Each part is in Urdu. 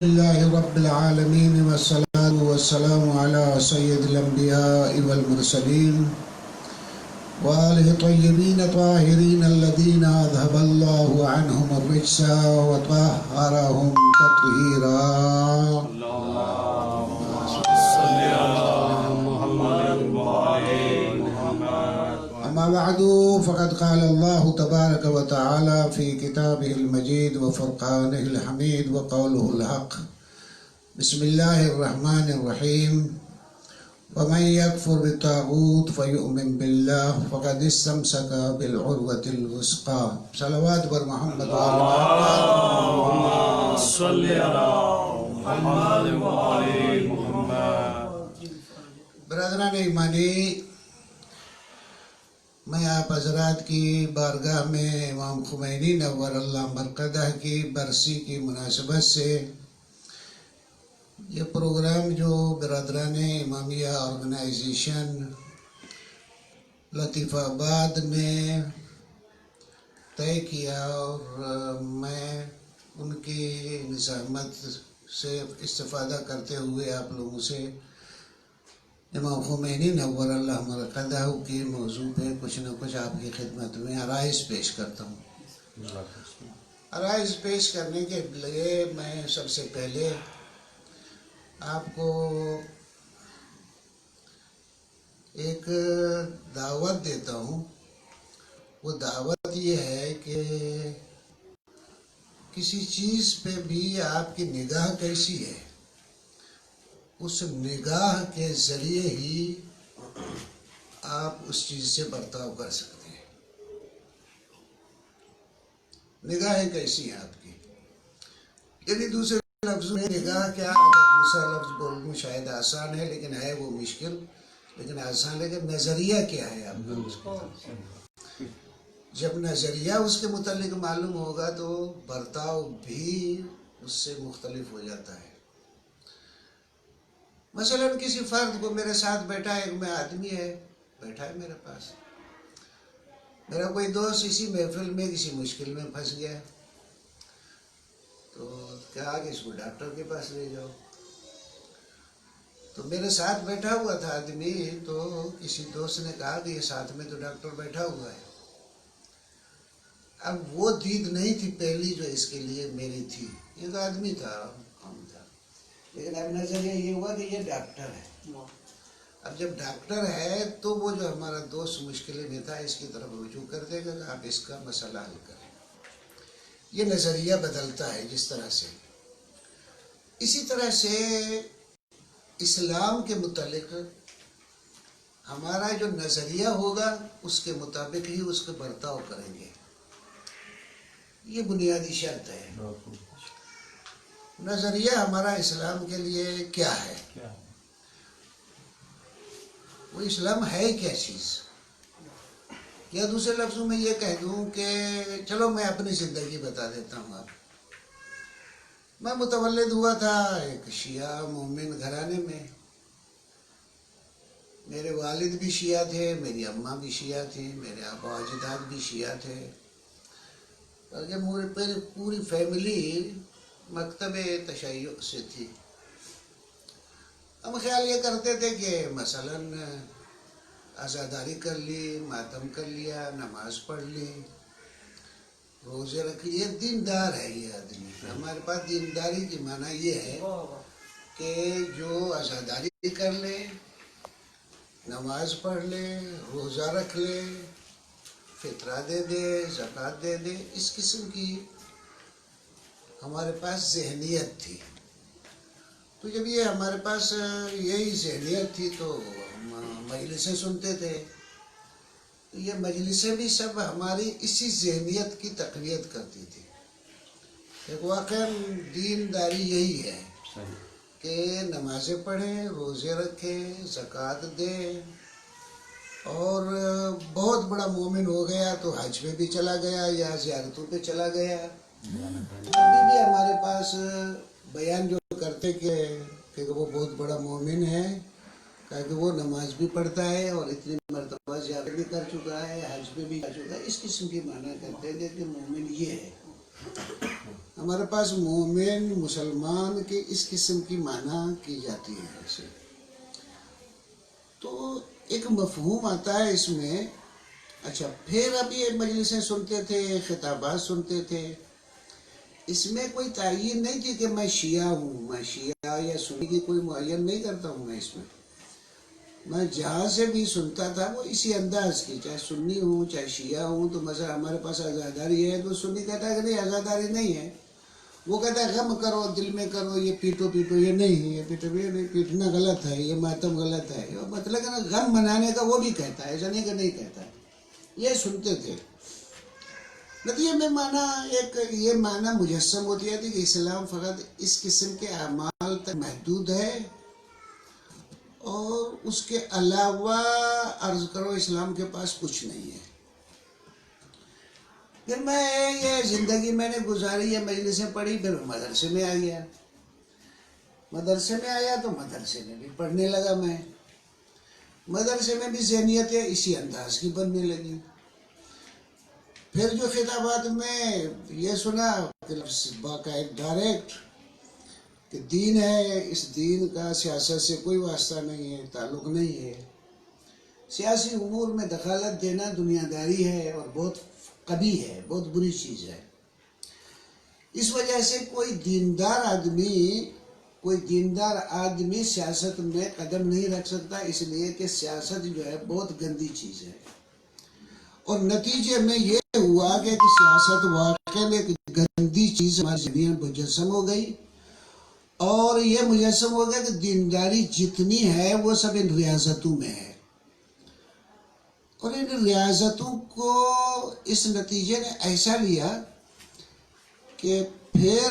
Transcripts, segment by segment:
لله رب العالمين والصلاة والسلام على سيد الأنبياء والمرسلين وآله الطيبين الطاهرين الذين أذهب الله عنهم الرجس وطهرهم تطهيرا. أما بعد فقد قال الله تبارك وتعالى في كتابه المجيد وفرقانه الحميد وقوله الحق. بسم الله الرحمن الرحيم. ومن يكفر بالطاغوت فيؤمن بالله فقد استمسك بالعروة الوثقى. صلوات بر محمد اللهم صل على محمد وآل محمد. برادران ایمانی، میں آپ حضرات کی بارگاہ میں امام خمینی نور اللہ مرقدہ کی برسی کی مناسبت سے یہ پروگرام جو برادران امامیہ آرگنائزیشن لطیف آباد نے طے کیا اور میں ان کی نظامت سے استفادہ کرتے ہوئے آپ لوگوں سے امام خمینی نور اللہ مرقدہ کی موضوع پہ کچھ نہ کچھ آپ کی خدمت میں عرائض پیش کرتا ہوں. عرائض پیش کرنے کے لیے میں سب سے پہلے آپ کو ایک دعوت دیتا ہوں. وہ دعوت یہ ہے کہ کسی چیز پہ بھی آپ کی نگاہ کیسی ہے، اس نگاہ کے ذریعے ہی آپ اس چیز سے برتاؤ کر سکتے ہیں. نگاہیں کیسی ہیں آپ کی، یعنی دوسرے لفظوں میں نگاہ کیا، اگر دوسرا لفظ بولوں شاید آسان ہے لیکن ہے وہ مشکل، لیکن آسان ہے کہ نظریہ کیا ہے آپ کا. جب نظریہ اس کے متعلق معلوم ہوگا تو برتاؤ بھی اس سے مختلف ہو جاتا ہے. مثلا کسی فرد کو میرے ساتھ بیٹھا ہے، ایک میں آدمی ہے بیٹھا ہے میرے پاس، میرا کوئی دوست اسی محفل میں کسی مشکل میں پھنس گیا تو کہا کہ اس کو ڈاکٹر کے پاس لے جاؤ. تو میرے ساتھ بیٹھا ہوا تھا آدمی، تو کسی دوست نے کہا کہ یہ ساتھ میں تو ڈاکٹر بیٹھا ہوا ہے. اب وہ دید نہیں تھی پہلی جو اس کے لیے میری تھی، یہ تو آدمی تھا ہم تھا، لیکن اب نظریہ یہ ہوا کہ یہ ڈاکٹر ہے. اب جب ڈاکٹر ہے تو وہ جو ہمارا دوست مشکل میں تھا اس کی طرف رجوع کر دے گا کہ آپ اس کا مسئلہ حل کریں. یہ نظریہ بدلتا ہے جس طرح سے. اسی طرح سے اسلام کے متعلق ہمارا جو نظریہ ہوگا اس کے مطابق ہی اس کو برتاؤ کریں گے. یہ بنیادی شرط ہے. نظریہ ہمارا اسلام کے لیے کیا ہے، وہ اسلام ہے کیا چیز، یا دوسرے لفظوں میں یہ کہہ دوں کہ چلو میں اپنی زندگی بتا دیتا ہوں. آپ میں متولد ہوا تھا ایک شیعہ مومن گھرانے میں. میرے والد بھی شیعہ تھے، میری اماں بھی شیعہ تھی، میرے آبا و اجداد بھی شیعہ تھے، بلکہ پوری فیملی مکتب تشیع سے تھی. ہم خیال یہ کرتے تھے کہ مثلا عزاداری کر لی، ماتم کر لیا، نماز پڑھ لی، روزے رکھ لیے، دیندار ہے یہ آدمی. ہمارے پاس دینداری کی معنی یہ ہے کہ جو عزاداری کر لے، نماز پڑھ لے، روزہ رکھ لے، فطرہ دے دے، زکوٰۃ دے دے، اس قسم کی ہمارے پاس ذہنیت تھی. تو جب یہ ہمارے پاس یہی ذہنیت تھی تو ہم مجلسیں سنتے تھے. یہ مجلسیں بھی سب ہماری اسی ذہنیت کی تقویت کرتی تھی. ایک واقعاً دینداری یہی ہے کہ نمازیں پڑھیں، روزے رکھیں، زکوٰۃ دیں، اور بہت بڑا مومن ہو گیا تو حج پہ بھی چلا گیا یا زیارتوں پہ چلا گیا. ابھی بھی ہمارے پاس بیان جو کرتے کہ وہ بہت بڑا مومن ہے، کہ وہ نماز بھی پڑھتا ہے اور اتنی مرتبہ زیارت بھی کر چکا ہے، حج پہ بھی کر چکا ہے. اس قسم کی معنی کرتے تھے کہ مومن یہ ہے. ہمارے پاس مومن مسلمان کے اس قسم کی معنی کی جاتی ہے ایسے. تو ایک مفہوم آتا ہے اس میں. اچھا پھر اب یہ مجلسیں سنتے تھے، خطابات سنتے تھے، اس میں کوئی تعین نہیں تھی کہ میں شیعہ ہوں، میں شیعہ یا سنی کی کوئی معین نہیں کرتا ہوں. میں جہاں سے بھی سنتا تھا وہ اسی انداز کی، چاہے سنی ہوں چاہے شیعہ ہوں. تو مثلا ہمارے پاس عزاداری ہے تو سنی کہتا ہے کہ نہیں عزاداری نہیں ہے، وہ کہتا ہے غم کرو دل میں کرو، یہ پیٹو یہ نہیں، یہ پیٹو یہ نہیں، پیٹنا غلط ہے، یہ ماتم غلط ہے. مطلب کہ غم منانے کا وہ بھی کہتا ہے، ایسا نہیں کہ نہیں کہتا ہے. یہ سنتے تھے. نتیجے میں یہ معنی مجسم ہوتی ہے کہ اسلام فقط اس قسم کے اعمال تک محدود ہے اور اس کے علاوہ عرض کرو اسلام کے پاس کچھ نہیں ہے. پھر یہ زندگی میں نے گزاری، یہ مجلسیں پڑھی، پھر مدرسے میں آ گیا. مدرسے میں آیا تو مدرسے میں بھی پڑھنے لگا. میں مدرسے میں بھی ذہنیت اسی انداز کی بننے لگی. پھر جو خطابات میں یہ سنا کہ باقاعدہ ڈائریکٹ کہ دین ہے، اس دین کا سیاست سے کوئی واسطہ نہیں ہے، تعلق نہیں ہے. سیاسی امور میں دخالت دینا دنیا داری ہے اور بہت قبیح ہے، بہت بری چیز ہے. اس وجہ سے کوئی دیندار آدمی سیاست میں قدم نہیں رکھ سکتا، اس لیے کہ سیاست جو ہے بہت گندی چیز ہے. اور نتیجے میں یہ ہوا کہ سیاست واقعی میں ایک گندی چیز ہماری زندگی میں مجسم ہو گئی. اور یہ مجسم ہو گیا کہ دینداری جتنی ہے وہ سب ان ریاستوں میں ہے. اور ان ریاستوں کو اس نتیجے نے ایسا لیا کہ پھر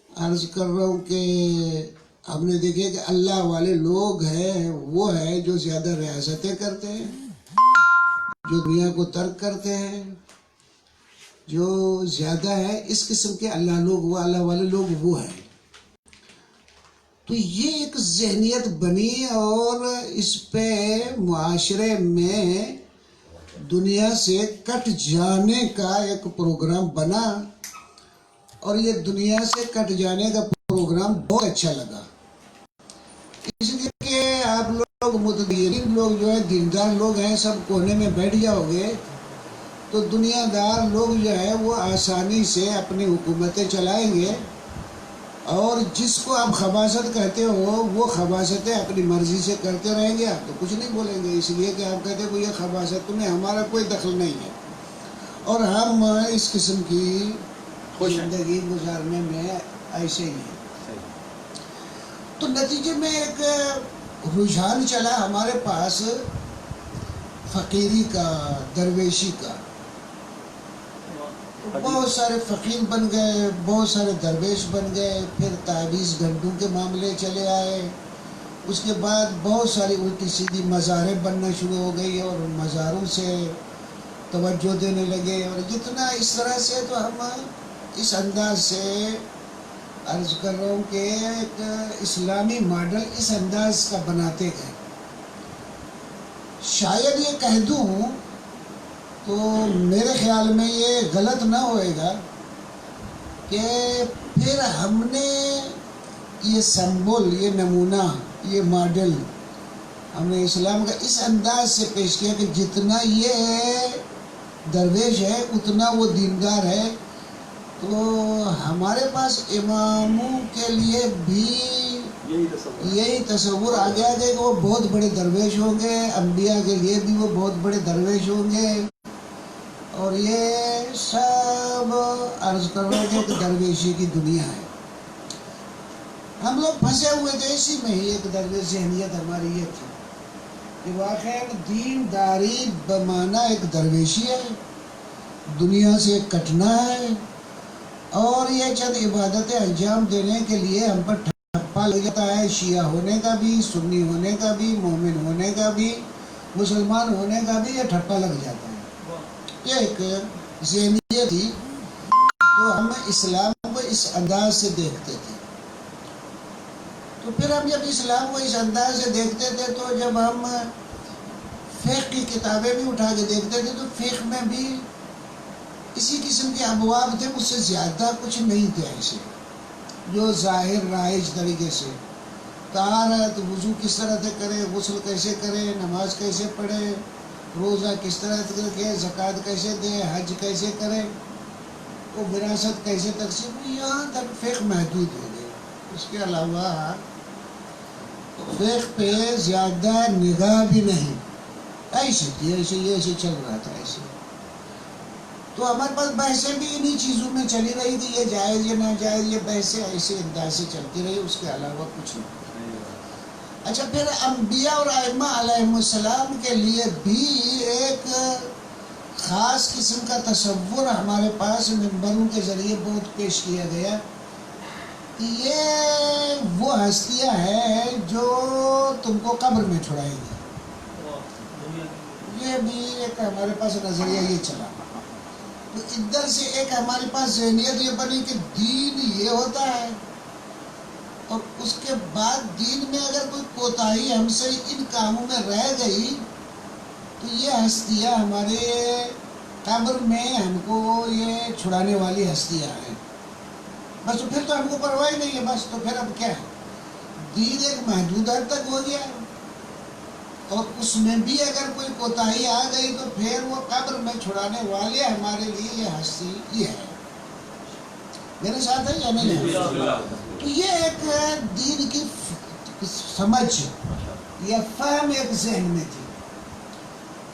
عرض کر رہا ہوں کہ ہم نے دیکھے کہ اللہ والے لوگ ہیں وہ ہے جو زیادہ ریاستیں کرتے ہیں، جو دنیا کو ترک کرتے ہیں، جو زیادہ ہے اس قسم کے اللہ والے لوگ وہ ہیں. تو یہ ایک ذہنیت بنی اور اس پہ معاشرے میں دنیا سے کٹ جانے کا ایک پروگرام بنا. اور یہ دنیا سے کٹ جانے کا پروگرام بہت اچھا لگا، اس لیے کہ آپ لوگ متدینین لوگ جو ہے دیندار لوگ ہیں سب کونے میں بیٹھ جاؤ گے تو دنیا دار لوگ جو ہے وہ آسانی سے اپنی حکومتیں چلائیں گے. اور جس کو آپ خباثت کہتے ہو وہ خباثتیں اپنی مرضی سے کرتے رہیں گے، آپ تو کچھ نہیں بولیں گے، اس لیے کہ آپ کہتے ہیں کہ یہ خباثت میں ہمارا کوئی دخل نہیں ہے اور ہم اس قسم کی زندگی گزارنے میں ایسے ہی ہیں. تو نتیجے میں ایک رجحان چلا ہمارے پاس فقیری کا، درویشی کا. بہت سارے فقیر بن گئے، بہت سارے درویش بن گئے. پھر تعویذ گھنٹوں کے معاملے چلے آئے. اس کے بعد بہت ساری الٹی سیدھی مزاریں بننا شروع ہو گئی اور مزاروں سے توجہ دینے لگے. اور جتنا اس طرح سے تو ہم اس انداز سے عرض کر رہا ہوں کہ ایک اسلامی ماڈل اس انداز کا بناتے گئے. شاید یہ کہہ دوں تو میرے خیال میں یہ غلط نہ ہوئے گا کہ پھر ہم نے یہ سمبل، یہ نمونہ، یہ ماڈل ہم نے اسلام کا اس انداز سے پیش کیا کہ جتنا یہ درویش ہے اتنا وہ دیندار ہے. تو ہمارے پاس اماموں کے لیے بھی یہی تصور آ گیا کہ وہ بہت بڑے درویش ہوں گے، انبیاء کے لیے بھی وہ بہت بڑے درویش ہوں گے. اور یہ سب عرض کر رہے تھے کہ درویشی کی دنیا ہے. ہم لوگ پھنسے ہوئے تھے اسی میں ہی. ایک درویش ذہنیت ہماری یہ تھی کہ واقعی دینداری بمانا ایک درویشی ہے، دنیا سے کٹنا ہے. اور یہ چند عبادتیں انجام دینے کے لیے ہم پر ٹھپا لگ جاتا ہے، شیعہ ہونے کا بھی، سنی ہونے کا بھی، مومن ہونے کا بھی، مسلمان ہونے کا بھی یہ ٹھپا لگ جاتا ہے. یہ ایک ذہنیت تھی. تو ہم اسلام کو اس انداز سے دیکھتے تھے. تو پھر ہم جب اسلام کو اس انداز سے دیکھتے تھے تو جب ہم فقہ کی کتابیں بھی اٹھا کے دیکھتے تھے تو فقہ میں بھی اسی قسم کے ابواب تھے، اس سے زیادہ کچھ نہیں تھے ایسے جو ظاہر رائج طریقے سے طہارت، وضو کس طرح سے کرے، غسل کیسے کرے، نماز کیسے پڑھے، روزہ کس طرح سے رکھے، زکوٰۃ کیسے دے، حج کیسے کرے، وہ وراثت کیسے تقسیم، یہاں تک فقہ محدود ہو گیا. اس کے علاوہ فقہ پہ زیادہ نگاہ بھی نہیں، ایسے تھی، ایسے یہ ایسے چل رہا تھا ایسے. تو ہمارے پاس بحثیں بھی انہی چیزوں میں چلی رہی تھی، یہ جائز یہ ناجائز، یہ بحثیں ایسے انداز سے چلتی رہی، اس کے علاوہ کچھ نہیں. اچھا، پھر انبیاء اور ائمہ علیہم السلام کے لیے بھی ایک خاص قسم کا تصور ہمارے پاس منبروں کے ذریعے بہت پیش کیا گیا. یہ وہ ہستیاں ہیں جو تم کو قبر میں چھڑائیں گی. یہ بھی ایک ہمارے پاس نظریہ یہ چلا. تو ادھر سے ایک ہمارے پاس ذہنیت یہ بنی کہ دین یہ ہوتا ہے، اور اس کے بعد دین میں اگر کوئی کوتاہی ہم سے ان کاموں میں رہ گئی تو یہ ہستیاں ہمارے قبر میں ہم کو یہ چھڑانے والی ہستیاں ہیں. بس تو پھر تو ہم کو پرواہ نہیں ہے. بس تو پھر اب کیا ہے، دین ایک محدود حد تک ہو گیا، اور اس میں بھی اگر کوئی کوتاہی آ گئی تو پھر وہ قبر میں چھڑانے والے ہمارے لیے یہ ہستی یہ ہے. میرے ساتھ ہے یا نہیں ہے؟ تو یہ ایک دین کی سمجھ یا فہم ایک ذہن میں تھی.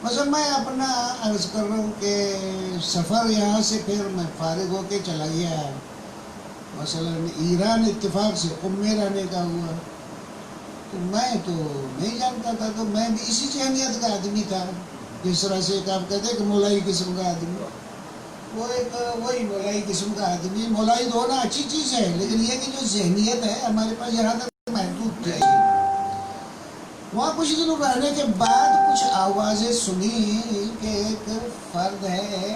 مثلا میں اپنا عرض کر رہا ہوں کہ سفر یہاں سے پھر میں فارغ ہو کے چلا گیا مثلا ایران، اتفاق سے رہنے کا ہوا. تو میں تو نہیں جانتا تھا، تو میں بھی اسی ذہنیت کا آدمی تھا، جس طرح سے ایک آپ کہتے ہیں کہ مولائی قسم کا آدمی، وہ ایک وہی مولائی قسم کا آدمی. مولائی تو ہونا اچھی چیز ہے، لیکن یہ کہ جو ذہنیت ہے ہمارے پاس یہاں تک محدود تھی. وہاں کچھ دنوں رہنے کے بعد کچھ آوازیں سنی کہ ایک فرد ہے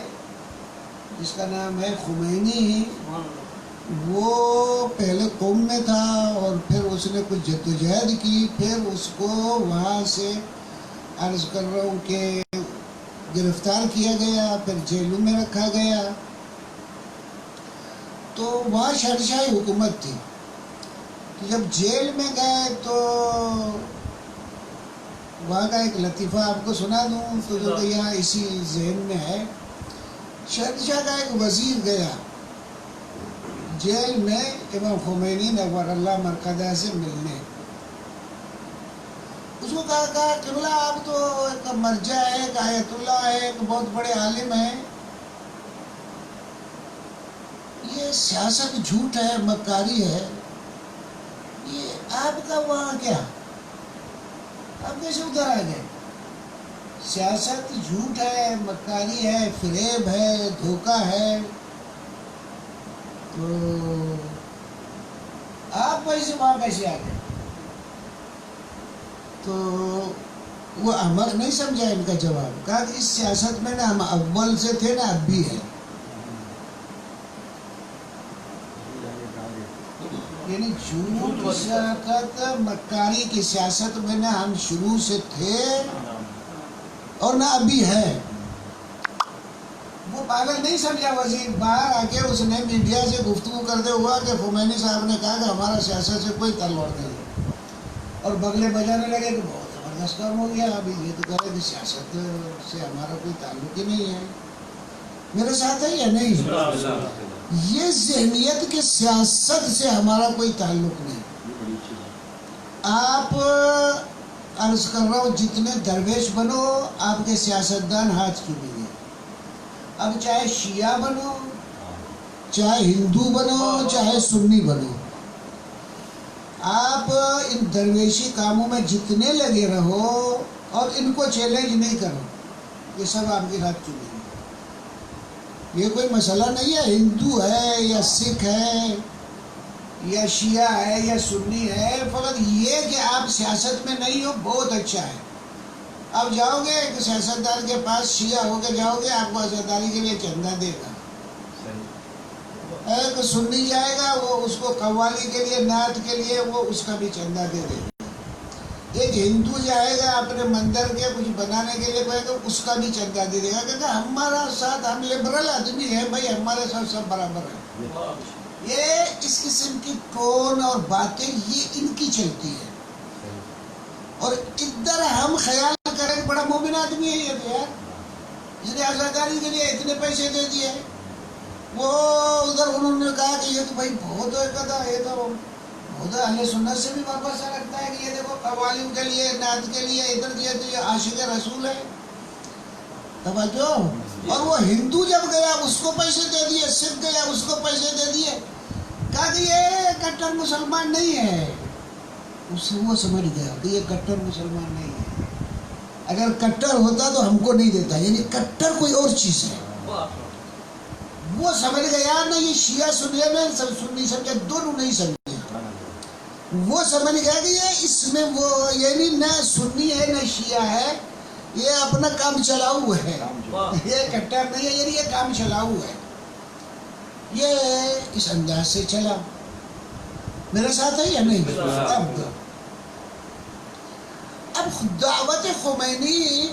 جس کا نام ہے خمینی. وہ پہلے قوم میں تھا اور پھر اس نے کچھ جدوجہد کی، پھر اس کو وہاں سے عرض کر رہا ہوں کہ گرفتار کیا گیا، پھر جیلوں میں رکھا گیا. تو وہاں شہنشاہی حکومت تھی. تو جب جیل میں گئے تو وہاں کا ایک لطیفہ آپ کو سنا دوں تو جو کہ یہاں اسی ذہن میں ہے. شہنشاہ کا ایک وزیر گیا جیل میں امام خمینی نور اللہ مرقدہ سے ملنے. اس کو کہا قبلہ آپ تو ایک مرجع ہے، ایک آیت اللہ ہے، ایک بہت بڑے عالم ہیں، یہ سیاست جھوٹ ہے، مکاری ہے، یہ آپ کا وہاں کیا، آپ کیسے ادھر آ گئے؟ سیاست جھوٹ ہے، مکاری ہے، فریب ہے، دھوکہ ہے، تو آپ ویسے وہاں کیسے آ گئے؟ تو وہ احمق نہیں سمجھا ان کا جواب. کہا کہ اس سیاست میں نا ہم اول سے تھے نا اب بھی ہے. یعنی جھوٹ کی سیاست، مکاری کی سیاست میں نہ ہم شروع سے تھے اور نہ ابھی ہے. وہ پاگل نہیں سمجھا وزیر. باہر آ کے اس نے میڈیا سے گفتگو کرتے ہوا کہ خمینی صاحب نے کہا کہ ہمارا سیاست سے کوئی تعلق نہیں ہے، اور بگلے بجانے لگے کہ بہت زبردست کام ہو گیا، ابھی یہ تو کہہ رہے کہ سیاست سے ہمارا کوئی تعلق ہی نہیں ہے. میرے ساتھ ہے یا نہیں؟ یہ ذہنیت کہ سیاست سے ہمارا کوئی تعلق نہیں. آپ عرض کر رہا ہوں جتنے درویش بنو آپ کے سیاستدان ہاتھ چومیں گے. اب چاہے شیعہ بنو، چاہے ہندو بنو، چاہے سنی بنو، آپ ان درویشی کاموں میں جتنے لگے رہو اور ان کو چیلنج نہیں کرو، یہ سب آپ کے ہاتھ چومیں گے. یہ کوئی مسئلہ نہیں ہے ہندو ہے یا سکھ ہے یا شیعہ ہے یا سنی ہے، فقط یہ کہ آپ سیاست میں نہیں ہو بہت اچھا ہے. آپ جاؤ گے ایک سیاستدان کے پاس، شیعہ ہو کے جاؤ گے، آپ کو عزاداری کے لیے چندہ دے گا. ایک سنی جائے گا، وہ اس کو قوالی کے لیے، نعت کے لیے وہ اس کا بھی چندہ دے دے گا. ایک ہندو جائے گا اپنے مندر کے کچھ بنانے کے لیے کہے گا اس کا بھی چندہ دے دے گا کہ ہمارا ساتھ ہم لبرل آدمی ہیں بھائی ہمارے ساتھ سب برابر ہیں. یہ اس قسم کی ٹون اور باتیں یہ ان کی چلتی ہے. اور ادھر ہم خیال کریں کہ بڑا مومن آدمی ہے یہ تو یار اس نے آزاداری کے لیے اتنے پیسے دے دیے. وہ ادھر انہوں نے کہا کہ یہ تو بھائی بہت ہے یہ تو بہت اہل سنت سے بھی واپس رکھتا ہے کہ یہ دیکھو قوالم کے لیے نعت کے لیے ادھر دیا تو یہ عاشق رسول ہے. توجہ. اور وہ ہندو جب گیا اس کو پیسے دے دیے, سکھ گیا اس کو پیسے دے دیے, کہا کہ یہ کٹر مسلمان نہیں ہے. اس وہ سمجھ گیا کہ یہ کٹر مسلمان نہیں ہے. اگر کٹر ہوتا تو ہم کو نہیں دیتا, یعنی کٹر کوئی اور چیز ہے. وہ سمجھ گیا نہ یہ شیعہ سنی میں سنی سمجھا, دونوں نہیں سمجھے. وہ سمجھ گیا کہ یہ اس میں وہ یعنی نہ سنی ہے نہ شیعہ ہے, یہ اپنا کام چلاؤ ہے, یہ کٹر نہیں ہے, یعنی یہ کام چلاؤ ہے. یہ اس انداز سے چلا. میرے ساتھ ہے یا نہیں؟ اب دعوت خمینی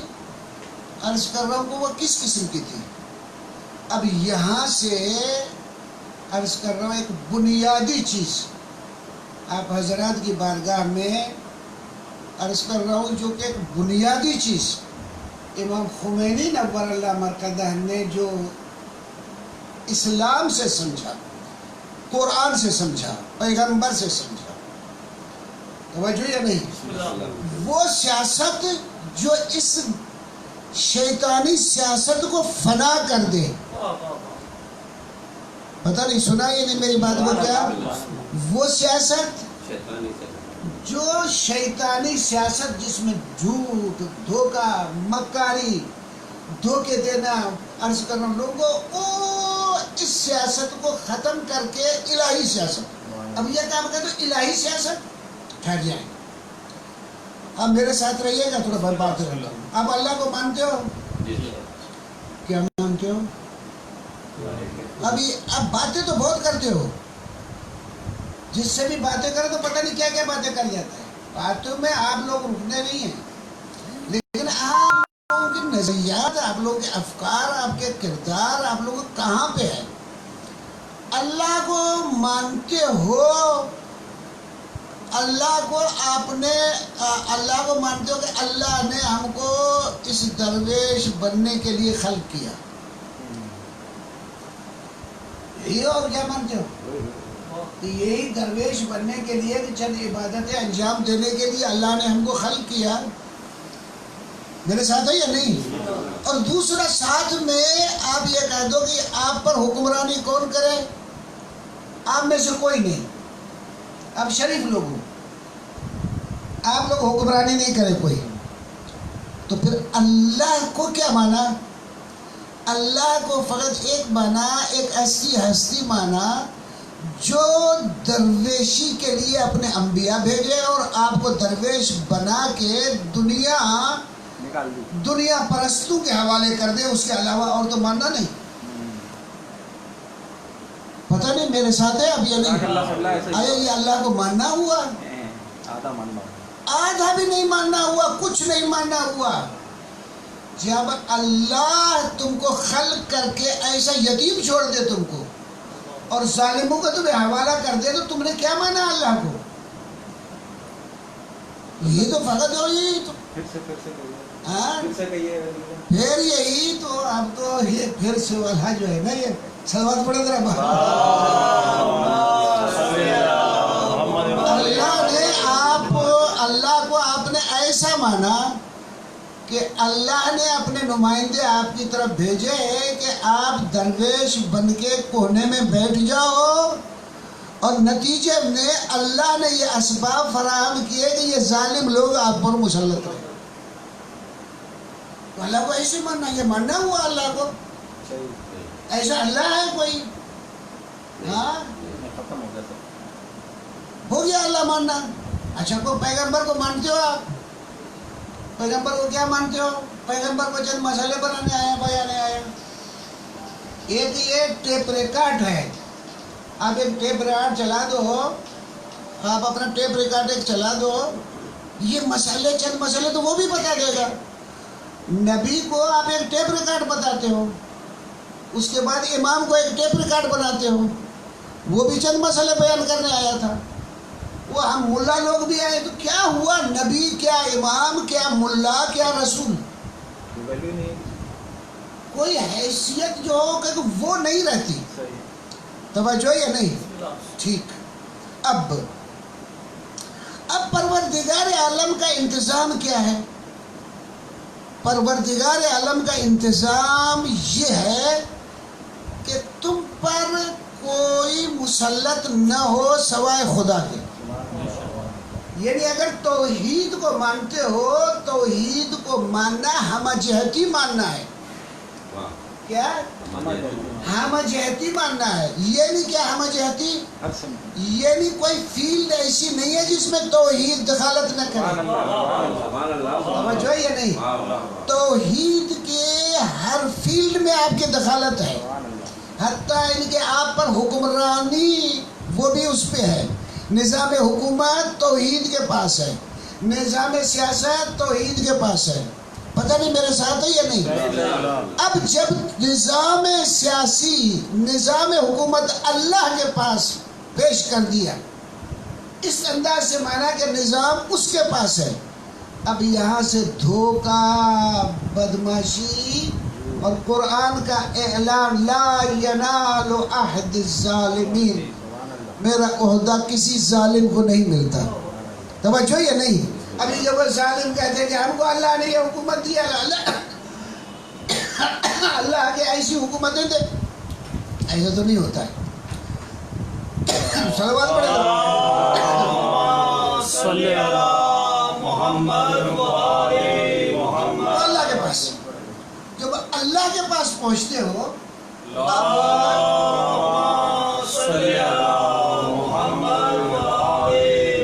عرض کر رہا ہوں کہ وہ کس قسم کی تھی. اب یہاں سے عرض کر رہا ہوں ایک بنیادی چیز آپ حضرات کی بارگاہ میں عرض کر رہا ہوں, جو کہ ایک بنیادی چیز امام خمینی نور اللہ مرقدہ نے جو اسلام سے سمجھا, قرآن سے سمجھا, پیغمبر سے سمجھا. توجہ یا نہیں؟ وہ سیاست جو اس شیطانی سیاست کو فنا کر دے. پتہ نہیں سنا یہ نہیں میری بات کو کیا؟ وہ سیاست جو شیطانی سیاست جس میں جھوٹ, دھوکہ, مکاری, دھوکے دینا عرض کرنا لوگوں کو, اس سیاست کو ختم کر کے الہی سیاست. اب یہ کام کرتے الہی سیاست ٹھہر جائیں. اب میرے ساتھ رہیے گا, تھوڑا بات کر لو. آپ اللہ کو مانتے ہو؟ کیا مانتے ہو؟ ابھی اب باتیں تو بہت کرتے ہو, جس سے بھی باتیں کرو تو پتہ نہیں کیا کیا باتیں کر جاتا ہے. باتوں میں آپ لوگ رکنے نہیں ہیں, لیکن آپ لوگوں کی نظریات, آپ لوگوں کے افکار, آپ کے کردار, آپ لوگوں کہاں پہ ہے؟ اللہ کو مانتے ہو, اللہ کو آپ نے اللہ کو مانتے ہو کہ اللہ نے ہم کو اس درویش بننے کے لیے خلق کیا, یہی اور کیا مانتے ہو؟ یہی درویش بننے کے لیے کہ چند عبادتیں انجام دینے کے لیے اللہ نے ہم کو خلق کیا. میرے ساتھ ہے یا نہیں؟ اور دوسرا ساتھ میں آپ یہ کہہ دو کہ آپ پر حکمرانی کون کرے؟ آپ میں سے کوئی نہیں. آپ شریف لوگ ہو, آپ لوگ حکمرانی نہیں کرے کوئی. تو پھر اللہ کو کیا مانا؟ اللہ کو فقط ایک مانا, ایک ایسی ہستی مانا جو درویشی کے لیے اپنے انبیاء بھیجے اور آپ کو درویش بنا کے دنیا پرستوں کے حوالے کر دے. اس کے علاوہ اور تو ماننا نہیں. پتہ نہیں میرے ساتھ ہے اب یا نہیں؟ آیا یہ اللہ کو ماننا ہوا؟ آدھا بھی نہیں ماننا ہوا, کچھ نہیں ماننا ہوا. جب اللہ تم کو خلق کر کے ایسا یتیم چھوڑ دے تم کو, اور ظالموں کو تمہیں حوالہ کر دے, تو تم نے کیا مانا اللہ کو؟ یہ تو فقط ہو یہی تو پھر یہی تو اب تو یہ پھر سے والا جو ہے نا, یہ سلوات پڑھے ذرا. اللہ کو آپ نے ایسا مانا کہ اللہ نے اپنے نمائندے آپ کی طرف بھیجے کہ آپ درویش بن کے کونے میں بیٹھ جاؤ, اور نتیجے میں اللہ نے یہ اسباب فراہم کیے کہ یہ ظالم لوگ آپ پر مسلط رہے. تو اللہ کو ایسے ماننا, یہ ماننا ہوا اللہ کو؟ ایسا اللہ ہے کوئی؟ ہاں ہو گیا اللہ ماننا. اچھا کو پیغمبر کو مانتے ہو آپ؟ پیغمبر کو کیا مانتے ہو؟ پیغمبر کو چند مسئلے بنانے آیا, بیانے آیا. ایک یہ ٹیپ ریکارڈ ہے, آپ ایک ٹیپ ریکارڈ چلا دو, آپ اپنا ٹیپ ریکارڈ ایک چلا دو, یہ مسئلے چند مسئلے تو وہ بھی بتا دے گا. نبی کو آپ ایک ٹیپ ریکارڈ بتاتے ہو, اس کے بعد امام کو ایک ٹیپ ریکارڈ بناتے ہو, وہ بھی چند مسئلے بیان کرنے آیا تھا. وہ ہم ملا لوگ بھی آئے تو کیا ہوا؟ نبی کیا امام کیا ملا کیا رسول, کوئی حیثیت جو ہو کہ وہ نہیں رہتی. توجہ یا نہیں؟ ٹھیک. اب پروردگار عالم کا انتظام کیا ہے؟ پروردگار عالم کا انتظام یہ ہے کہ تم پر کوئی مسلط نہ ہو سوائے خدا کے. یعنی اگر توحید کو مانتے ہو, توحید کو ماننا ہم جہتی ماننا ہے. کیا ہم جہتی ماننا ہے. یہ نہیں کیا ہم جہتی, یہ نہیں کوئی فیلڈ ایسی نہیں ہے جس میں توحید دخالت نہ کرے. سمجھو یہ نہیں, توحید کے ہر فیلڈ میں آپ کی دخالت ہے. حتیٰ ان کے آپ پر حکمرانی وہ بھی اس پہ ہے. نظام حکومت توحید کے پاس ہے, نظام سیاست توحید کے پاس ہے. پتہ نہیں میرے ساتھ ہے یا نہیں؟ اب جب نظام سیاسی, نظام حکومت اللہ کے پاس پیش کر دیا, اس انداز سے مانا کہ نظام اس کے پاس ہے. اب یہاں سے دھوکہ, بدماشی اور قرآن کا اعلان, لا ینال عہد الظالمین, میرا عہدہ کسی ظالم کو نہیں ملتا. توجہ یا نہیں؟ ابھی جب وہ ظالم کہتے ہیں کہ ہم کو اللہ نے یہ حکومت دیا, اللہ کے ایسی حکومتیں دے, ایسا تو نہیں ہوتا ہے. صلوات پڑھے صلی علی محمد و آل محمد. اللہ کے پاس, جب اللہ کے پاس پہنچتے ہو, صلی علی محمد و آل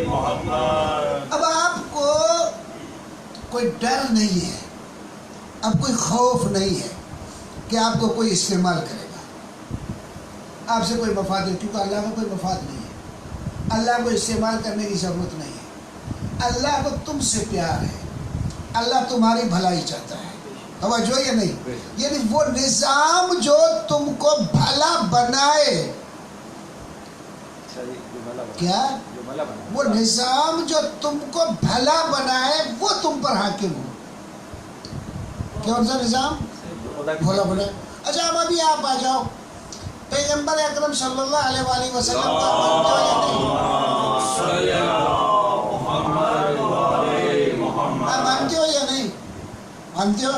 محمد. اب آپ کو کوئی ڈر نہیں ہے, اب کوئی خوف نہیں ہے کہ آپ کو کوئی استعمال کرے گا, آپ سے کوئی مفاد ہے, کیونکہ اللہ کا کوئی مفاد نہیں ہے. اللہ کو استعمال کرنے کی ضرورت نہیں ہے. اللہ کو تم سے پیار ہے, اللہ تمہاری بھلائی چاہتا ہے. توجہ یا نہیں؟ یعنی وہ نظام جو تم کو بھلا بنائے, کیا وہ نظام جو تم کو بھلا بنائے وہ تم پر حاکم ہو. کون سا نظام؟ بھلا بنائے. اچھا اب ابھی آپ آ جاؤ, پیغمبر اکرم صلی اللہ علیہ وآلہ وسلم کا مانتے ہو یا نہیں؟ آپ مانتے ہو یا نہیں؟ مانتے ہو.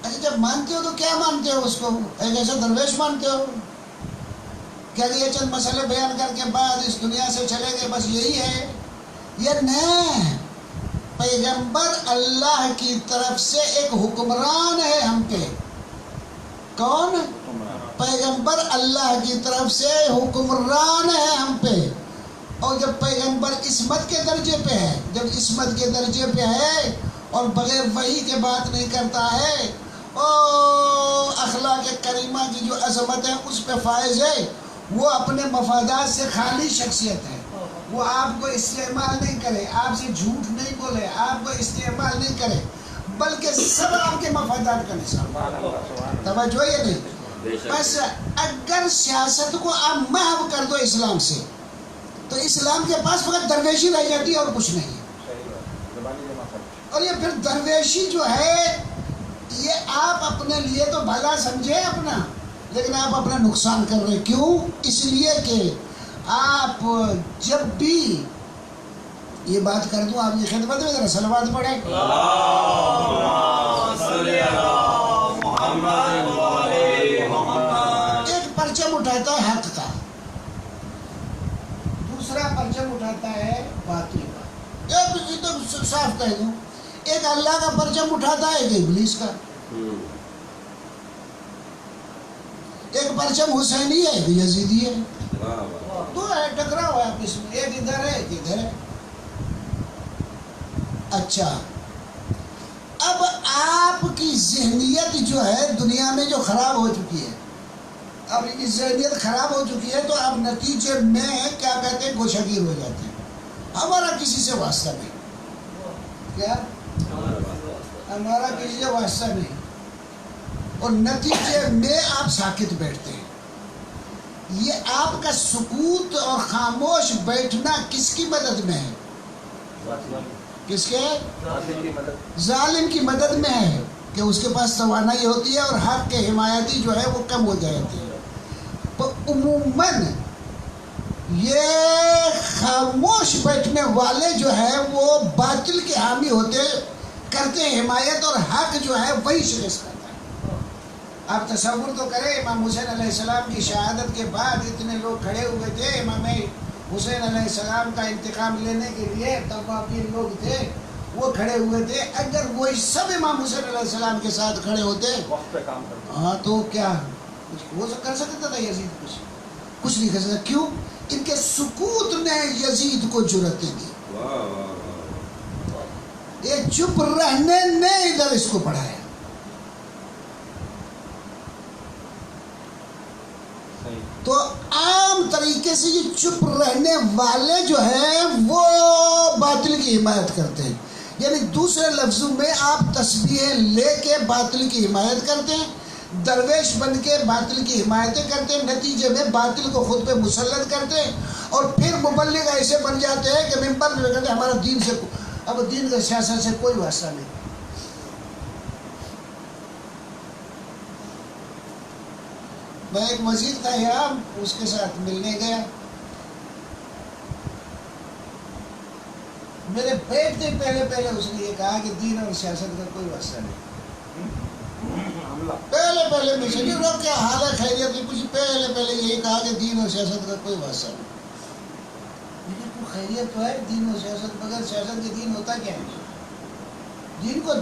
اچھا جب مانتے ہو تو کیا مانتے ہو اس کو؟ ایک ایسا درویش مانتے ہو کیا یہ چند مسئلے بیان کر کے بعد اس دنیا سے چلے گئے, بس یہی ہے؟ یہ نہیں, پیغمبر اللہ کی طرف سے ایک حکمران ہے ہم پہ. کون؟ پیغمبر اللہ کی طرف سے حکمران ہے ہم پہ. اور جب پیغمبر عصمت کے درجے پہ ہے, جب عصمت کے درجے پہ ہے اور بغیر وحی کے بات نہیں کرتا ہے, اخلاق کریمہ کی جو عظمت ہے اس پہ فائز ہے, وہ اپنے مفادات سے خالی شخصیت ہے. وہ آپ کو استعمال نہیں کرے, آپ سے جھوٹ نہیں بولے, آپ کو استعمال نہیں کرے, بلکہ سب آپ کے مفادات کا نظام. توجہ یہ نہیں. بس اگر سیاست کو آپ محو کر دو اسلام سے, تو اسلام کے پاس فقط درویشی رہ جاتی ہے اور کچھ نہیں ہے. اور یہ پھر درویشی جو ہے یہ آپ اپنے لیے تو بھلا سمجھے اپنا, لیکن آپ اپنا نقصان کر رہے. کیوں؟ اس لیے کہ آپ جب بھی یہ بات کر دوں آپ کی خدمت میں ذرا صلوات پڑھیں. ایک پرچم اٹھاتا ہے حق کا, دوسرا پرچم اٹھاتا ہے باطل کا. ایک تو صاف کہہ دوں, ایک اللہ کا پرچم اٹھاتا ہے, ایک ابلیس کا. ایک پرچم حسینی ہے, ایک یزیدی ہے. دو ہے, ٹکراؤ ہے آپس میں, ایک ادھر ہے ایک ادھر ہے. اچھا, اب آپ کی ذہنیت جو ہے دنیا میں جو خراب ہو چکی ہے, اب یہ ذہنیت خراب ہو چکی ہے تو آپ نتیجے میں کیا کہتے ہیں, گوشگیر ہو جاتے ہیں. ہمارا کسی سے واسطہ نہیں, کیا ہمارا کسی سے واسطہ نہیں، اور نتیجے میں آپ ساکت بیٹھتے ہیں۔ یہ آپ کا سکوت اور خاموش بیٹھنا کس کی مدد میں ہے؟ کس کے؟ ظالم کی مدد میں ہے، کہ اس کے پاس توانائی ہوتی ہے اور حق کے حمایتی جو ہے وہ کم ہو جاتی ہے۔ تو عموماً یہ خاموش بیٹھنے والے جو ہے وہ باطل کے حامی ہوتے کرتے ہیں حمایت، اور حق جو ہے وہی شکست کرتا ہے۔ آپ تصور تو کریں، امام حسین علیہ السلام کی شہادت کے بعد اتنے لوگ کھڑے ہوئے تھے امام حسین علیہ السلام کا انتقام لینے کے لیے، توابین لوگ تھے وہ کھڑے ہوئے تھے۔ اگر وہی سب امام حسین علیہ السلام کے ساتھ کھڑے ہوتے وقت پہ کام کرتے، ہاں تو کیا وہ کر سکتا تھا یزید؟ کچھ نہیں کر سکتا۔ کیوں؟ ان کے سکوت نے یزید کو جرأت دی، یہ چپ رہنے نے ادھر اس کو پڑھایا۔ تو عام طریقے سے یہ چپ رہنے والے جو ہیں وہ باطل کی حمایت کرتے ہیں، یعنی دوسرے لفظوں میں آپ تسبیحیں لے کے باطل کی حمایت کرتے ہیں، درویش بن کے باطل کی حمایتیں کرتے ہیں، نتیجے میں باطل کو خود پہ مسلط کرتے ہیں، اور پھر مبلغ ایسے بن جاتے ہیں کہ ممبر میں کہتے ہیں ہمارا دین سے، اب دین کا سیاست سے کوئی واسطہ نہیں۔ میں ایک وزیر تھا یہاں، اس کے ساتھ ملنے گیا، میرے بیٹھتے پہلے اس نے یہ کہا کہ دین اور سیاست کا کوئی واسطہ نہیں۔ پہلے مجھے نہیں روک کیا حال ہے خیریت کی، کچھ پہلے یہی کہا کہ دین اور سیاست کا کوئی واسطہ نہیں۔ لیکن تو خیریت تو ہے دین اور سیاست، مگر سیاست کے دین ہوتا کیا ہے؟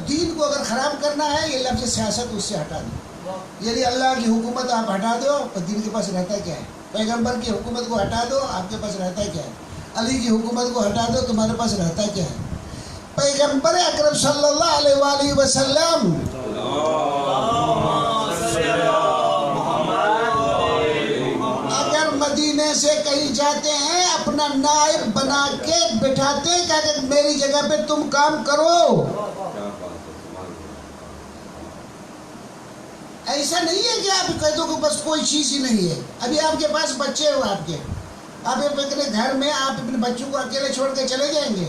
دین کو اگر خراب کرنا ہے یہ لفظ سیاست اس سے ہٹا دو، یعنی اللہ کی حکومت آپ ہٹا دو تو دین کے پاس رہتا کیا ہے؟ پیغمبر کی حکومت کو ہٹا دو، آپ کے پاس رہتا کیا ہے؟ علی کی حکومت کو ہٹا دو، تمہارے پاس رہتا کیا ہے؟ پیغمبر اکرم صلی اللہ علیہ وآلہ وسلم اگر مدینے سے کہیں جاتے ہیں اپنا نائب بنا کے بٹھاتے ہیں کہ میری جگہ پہ تم کام کرو۔ ایسا نہیں ہے کہ آپ کہہ دو کہ بس کوئی چیز ہی نہیں ہے۔ ابھی آپ کے پاس بچے ہو، آپ اپنے گھر میں آپ اپنے بچوں کو اکیلے چھوڑ کے چلے جائیں گے؟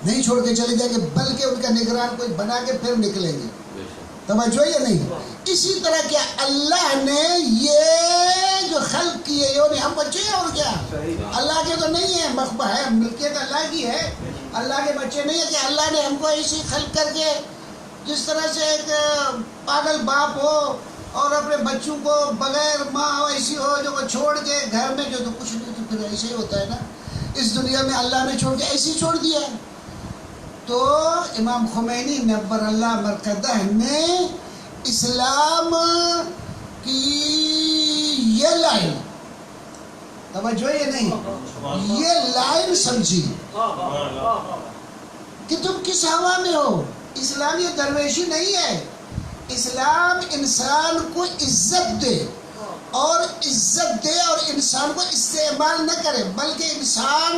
نہیں چھوڑ کے چلے جائیں گے، بلکہ ان کا نگران کوئی بنا کے پھر نکلیں گے۔ توجہ یا نہیں؟ اسی طرح کیا اللہ نے یہ جو خلق کی ہے، یہ ہم بچے ہیں اور کیا اللہ کے تو نہیں ہے، مخبہ ہے، ملکیت اللہ کی ہے، اللہ کے بچے نہیں ہے۔ کہ اللہ نے ہم کو ایسی خلق کر کے، جس طرح سے ایک پاگل باپ ہو اور اپنے بچوں کو بغیر ماں ہو ایسی ہو جو چھوڑ کے گھر میں جو تو کچھ نہیں، تو پھر ایسے ہی ہوتا ہے نا، اس دنیا میں اللہ نے چھوڑ کے ایسے ہی چھوڑ دیا ہے۔ تو امام خمینی نبر اللہ مرکزہ نے اسلام کی یہ لائن، توجہ یہ نہیں، یہ لائن سمجھی کہ تم کس ہوا میں ہو۔ اسلام یہ درویشی نہیں ہے، اسلام انسان کو عزت دے، اور عزت دے اور انسان کو استعمال نہ کرے، بلکہ انسان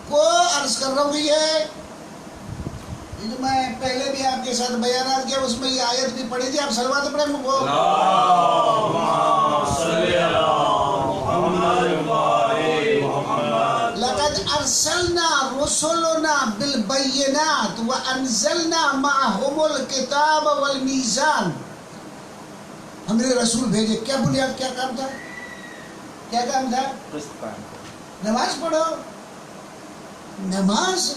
کو عرض کر رہا ہوں یہ جو میں پہلے بھی آپ کے ساتھ بیانات کیا، اس میں یہ آیت بھی پڑھی تھی، آپ صلوات پڑھیں وہ لقد ارسلنا رسلنا بالبينات وانزلنا معهم الكتاب والميزان۔ ہم نے رسول بھیجے، کیا بنیاد، کیا کام تھا؟ کیا کام تھا؟ نماز پڑھو۔ نماز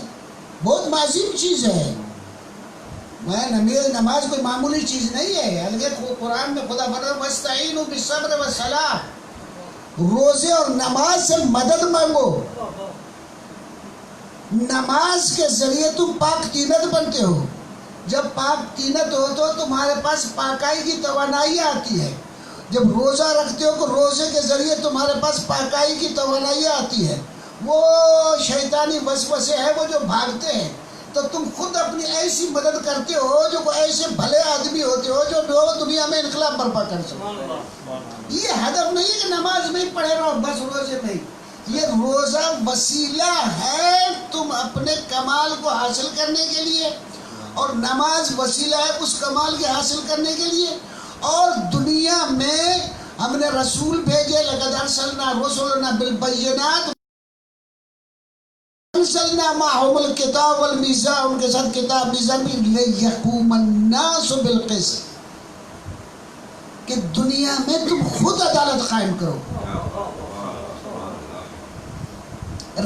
بہت معظم چیز ہے، نماز کوئی معمولی چیز نہیں ہے۔ الگ قرآن میں خدا فرماتا ہے واستعینوا بالصبر والصلاۃ، روزے اور نماز سے مدد مانگو۔ نماز کے ذریعے تم پاک تینت بنتے ہو، جب پاک تینت ہو تو تمہارے پاس پاکائی کی توانائی آتی ہے، جب روزہ رکھتے ہو تو روزے کے ذریعے تمہارے پاس پاکائی کی توانائی آتی ہے، وہ شیطانی وسوسے ہیں وہ جو بھاگتے ہیں، تو تم خود اپنی ایسی مدد کرتے ہو جو کوئی ایسے بھلے آدمی ہوتے ہو جو دنیا میں انقلاب برپا کر سکو۔ یہ ہدف نہیں ہے کہ نماز میں ہی پڑھے رہو بس روزے میں ہی، یہ روزہ وسیلہ ہے تم اپنے کمال کو حاصل کرنے کے لیے، اور نماز وسیلہ ہے اس کمال کے حاصل کرنے کے لیے، اور دنیا میں ہم نے رسول بھیجے، لقد ارسلنا رسلنا بالبینات انزلنا معهم الکتاب والمیزان، ان کے ساتھ کتاب میزان بھی، لیقوم الناس بالقسط، کہ دنیا میں تم خود عدالت قائم کرو۔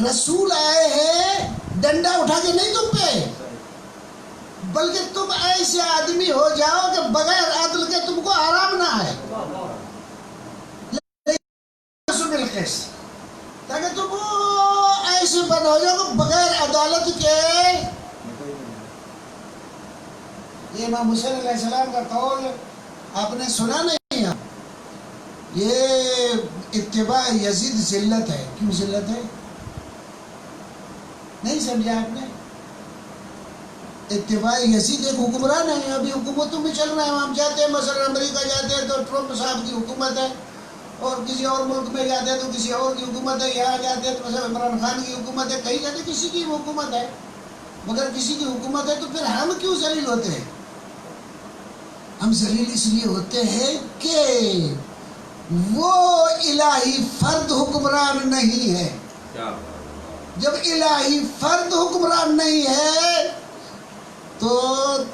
رسول آئے ہیں ڈنڈا اٹھا کے نہیں تم پہ، بلکہ تم ایسے آدمی ہو جاؤ کہ بغیر عدل کے تم کو آرام نہ آئے، تاکہ تم ایسے بن ہو جاؤ کہ بغیر عدالت کے۔ یہ امام حسین علیہ السلام کا قول آپ نے سنا نہیں ہے؟ یہ اتباع یزید ذلت ہے۔ کیوں ذلت ہے؟ نہیں سمجھا آپ نے؟ اتباع یزید ایک حکمران ہے، ابھی حکومتوں میں چل رہا ہے، ہم جاتے ہیں مثلا امریکہ جاتے ہیں تو ٹرمپ صاحب کی حکومت ہے، اور کسی اور ملک میں جاتے ہیں تو کسی اور کی حکومت ہے، یہاں جاتے ہیں تو مثلا عمران خان کی حکومت ہے، کہیں جاتے کسی کی حکومت ہے، مگر کسی کی حکومت ہے تو پھر ہم کیوں ذلیل ہوتے ہیں؟ ہم ذلیل اس لیے ہوتے ہیں کہ وہ الہی فرد حکمران نہیں ہے۔ جب الہی فرد حکمران نہیں ہے تو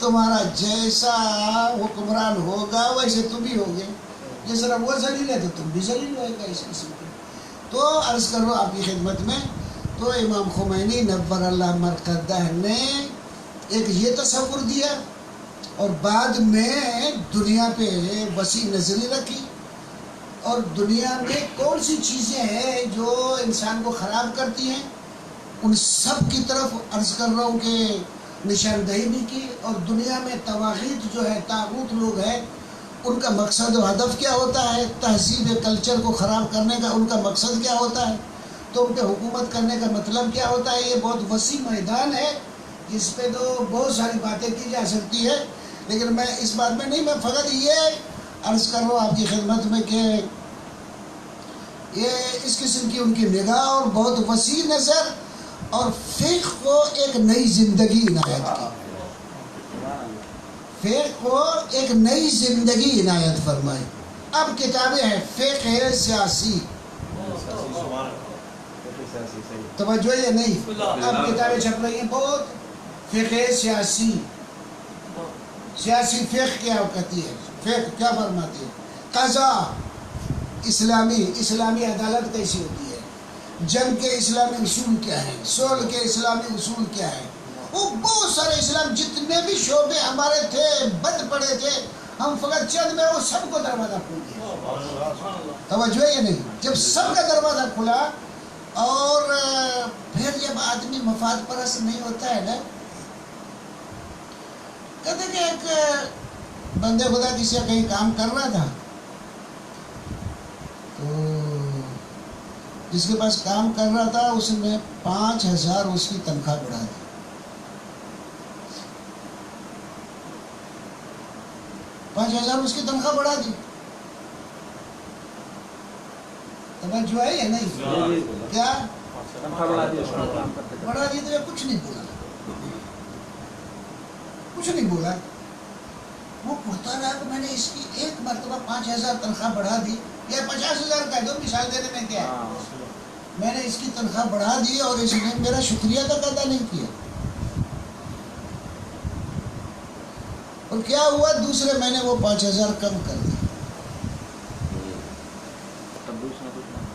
تمہارا جیسا حکمران ہوگا ویسے تم بھی ہوگے، جس طرح وہ ذلیل ہے تو تم بھی ذلیل ہوئے گا اس قسم کے۔ تو عرض کرو آپ کی خدمت میں، تو امام خمینی نور اللہ مرقدہ نے ایک یہ تصور دیا، اور بعد میں دنیا پہ وسیع نظری رکھی، اور دنیا میں کون سی چیزیں ہیں جو انسان کو خراب کرتی ہیں ان سب کی طرف عرض کر رہا ہوں کہ نشاندہی بھی کی، اور دنیا میں طواغیت جو ہے، طاغوت لوگ ہیں، ان کا مقصد و ہدف کیا ہوتا ہے، تہذیب کلچر کو خراب کرنے کا ان کا مقصد کیا ہوتا ہے، تو ان پہ حکومت کرنے کا مطلب کیا ہوتا ہے۔ یہ بہت وسیع میدان ہے جس پہ تو بہت ساری باتیں کی جا سکتی ہے، لیکن میں اس بات میں نہیں، میں فقط یہ عرض کر رہا ہوں آپ کی خدمت میں کہ یہ اس قسم کی ان کی نگاہ اور بہت وسیع نظر، اور فقہ کو ایک نئی زندگی عنایت کی، فقہ کو ایک نئی زندگی عنایت فرمائی۔ اب کتابیں ہیں فقہ سیاسی، توجہ یہ نہیں، اب کتابیں چھپ رہی ہیں بہت، فقہ سیاسی، سیاسی فقہ کیا کہتی ہے، فقہ کیا فرماتی ہے، قضا اسلامی عدالت کیسی ہوتی ہے، جنگ کے اسلامی اصول کیا ہیں، صلح کے اسلامی اصول کیا ہیں، وہ بہت سارے اسلام جتنے بھی شعبے ہمارے تھے بند پڑے تھے، ہم فقط چند میں وہ سب کو دروازہ کھول دیا۔ توجہ ہے یا نہیں؟ جب سب کا دروازہ کھلا، اور پھر جب آدمی مفاد پرست نہیں ہوتا ہے نا، کہتے کہ ایک بندے خدا کسی کہیں کام کر رہا تھا، تو جس کے پاس کام کر رہا تھا اس نے 5,000 اس کی تنخواہ بڑھا دی۔ 5,000 اس کی تنخواہ بڑھا دی، توجہ ہے یا نہیں؟ کیا بڑھا دی؟ تو کچھ نہیں بولا، کچھ نہیں بولا، وہ پڑھتا رہا کہ میں نے اس کی ایک مرتبہ 5,000 تنخواہ بڑھا دی، یا 50,000 کہہ دو، مثال دینے میں کیا ہے، میں نے اس کی تنخواہ بڑھا دی اور اس نے میرا شکریہ تک ادا نہیں کیا، اور کیا ہوا، دوسرے مہینے وہ 5,000 کم کر دی،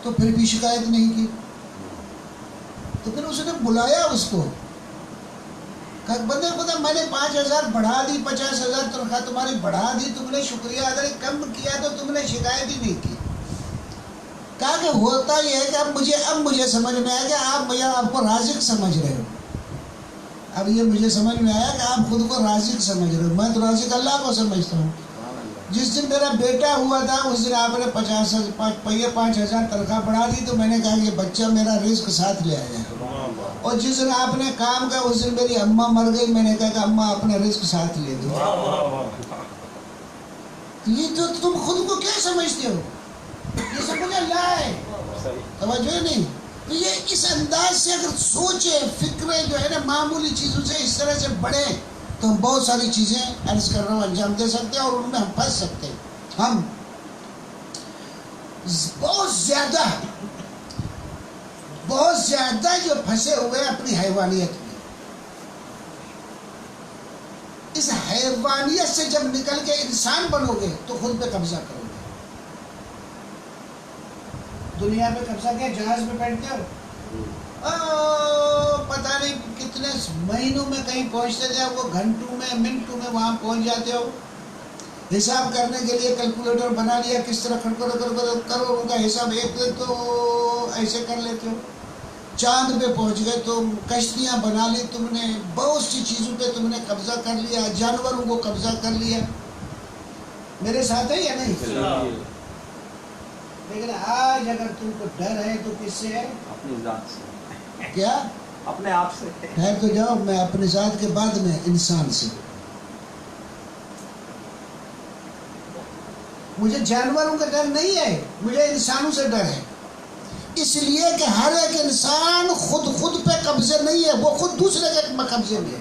تو پھر بھی شکایت نہیں کی، تو پھر اس نے بلایا اس کو، کہ بندے خدا میں نے 5,000 بڑھا دی، 50,000 تنخواہ تمہاری بڑھا دی، تم نے شکریہ ادا کم کیا تو تم نے شکایت ہی نہیں کی۔ کہا کہ ہوتا یہ ہے کہ اب مجھے سمجھ میں آیا کہ آپ کو رازق سمجھ رہے ہو، اب یہ مجھے سمجھ میں آیا کہ آپ خود کو رازق سمجھ رہے ہو، میں تو رازق اللہ کو سمجھتا ہوں۔ جس دن میرا بیٹا ہوا تھا اس دن آپ نے 5,000 تنخواہ بڑھا دی، تو میں نے کہا یہ بچہ میرا رزق ساتھ لے آیا، اور جس دن آپ نے کام کیا اس دن میری اماں مر گئی، میں نے کہا کہ اماں اپنا رزق ساتھ لے دو۔ یہ تو تم خود کو کیا سمجھتے ہو، یہ سب کچھ اللہ ہے، توجہ نہیں، تو یہ اس انداز سے اگر سوچیں، فکریں جو ہے نا معمولی چیزوں سے اس طرح سے بڑھیں تو ہم بہت ساری چیزیں عرض کر رہا ہوں انجام دے سکتے ہیں اور ان میں ہم پھنس سکتے ہیں. ہم بہت زیادہ جو پھنسے ہوئے ہیں اپنی حیوانیت میں. اس حیوانیت سے جب نکل کے انسان بنو گے تو خود پہ قبضہ کرو گے. دنیا پہ قبضہ کیا؟ جہاز میں بیٹھتے ہو، پتہ نہیں کتنے مہینوں میں کہیں پہنچتے تھے، وہ گھنٹوں میں منٹوں میں وہاں پہنچ جاتے ہو. حساب کرنے کے لیے کیلکولیٹر بنا لیا، کس طرح کروڑوں کا حساب ایک تو ایسے کر لیتے ہو. چاند پہ پہنچ گئے تو کشتیاں بنا لی تم نے، بہت سی چیزوں پہ تم نے قبضہ کر لیا، جانوروں کو قبضہ کر لیا. میرے ساتھ ہے یا نہیں؟ لیکن آج اگر تم کو ڈر ہے تو کس سے ہے؟ اپنی ذات سے. کیا؟ اپنے آپ سے. ٹھہر تو جاؤ، میں اپنی ذات کے بعد میں انسان سے. مجھے جانوروں کا ڈر نہیں ہے، مجھے انسانوں سے ڈر ہے. اس لیے کہ ہر ایک انسان خود پہ قبضے نہیں ہے، وہ خود دوسرے کے قبضے میں ہے.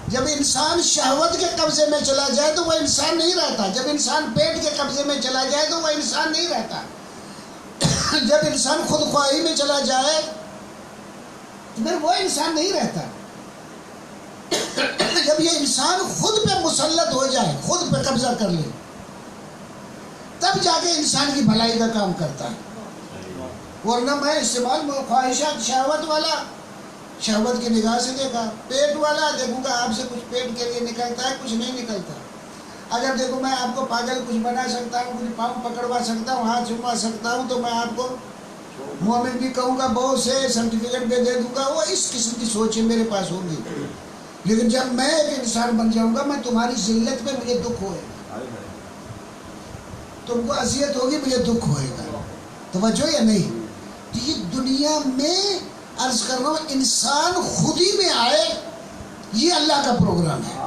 جب انسان شہوت کے قبضے میں چلا جائے تو وہ انسان نہیں رہتا. جب انسان پیٹ کے قبضے میں چلا جائے تو وہ انسان نہیں رہتا. جب انسان خود خواہی میں چلا جائے تو پھر وہ انسان نہیں رہتا. جب یہ انسان خود پہ مسلط ہو جائے، خود پہ قبضہ کر لے، تب جا کے انسان کی بھلائی کا کام کرتا ہے. ورنہ میں استعمال خواہشات، شہوت والا شہوت کی نگاہ سے دیکھا، پیٹ والا دیکھوں گا آپ سے کچھ پیٹ کے لیے نکلتا ہے، کچھ نہیں نکلتا. اگر دیکھو میں آپ کو پاگل کچھ بنا سکتا ہوں، کچھ پاؤں پکڑوا سکتا ہوں، ہاتھ چھپا سکتا ہوں، تو میں آپ کو مومن بھی کہوں گا، بہت سے سرٹیفکیٹ بھی دے دوں گا. وہ اس قسم کی سوچیں میرے پاس ہوگی. لیکن جب میں ایک انسان بن جاؤں گا، میں تمہاری ذلت میں مجھے دکھ ہوئے گا، تم کو اذیت ہوگی، مجھے دکھ ہوئے گا. توجہ یا نہیں؟ تو یہ دنیا میں عرض کر رہا ہوں انسان خود ہی میں آئے، یہ اللہ کا پروگرام ہے.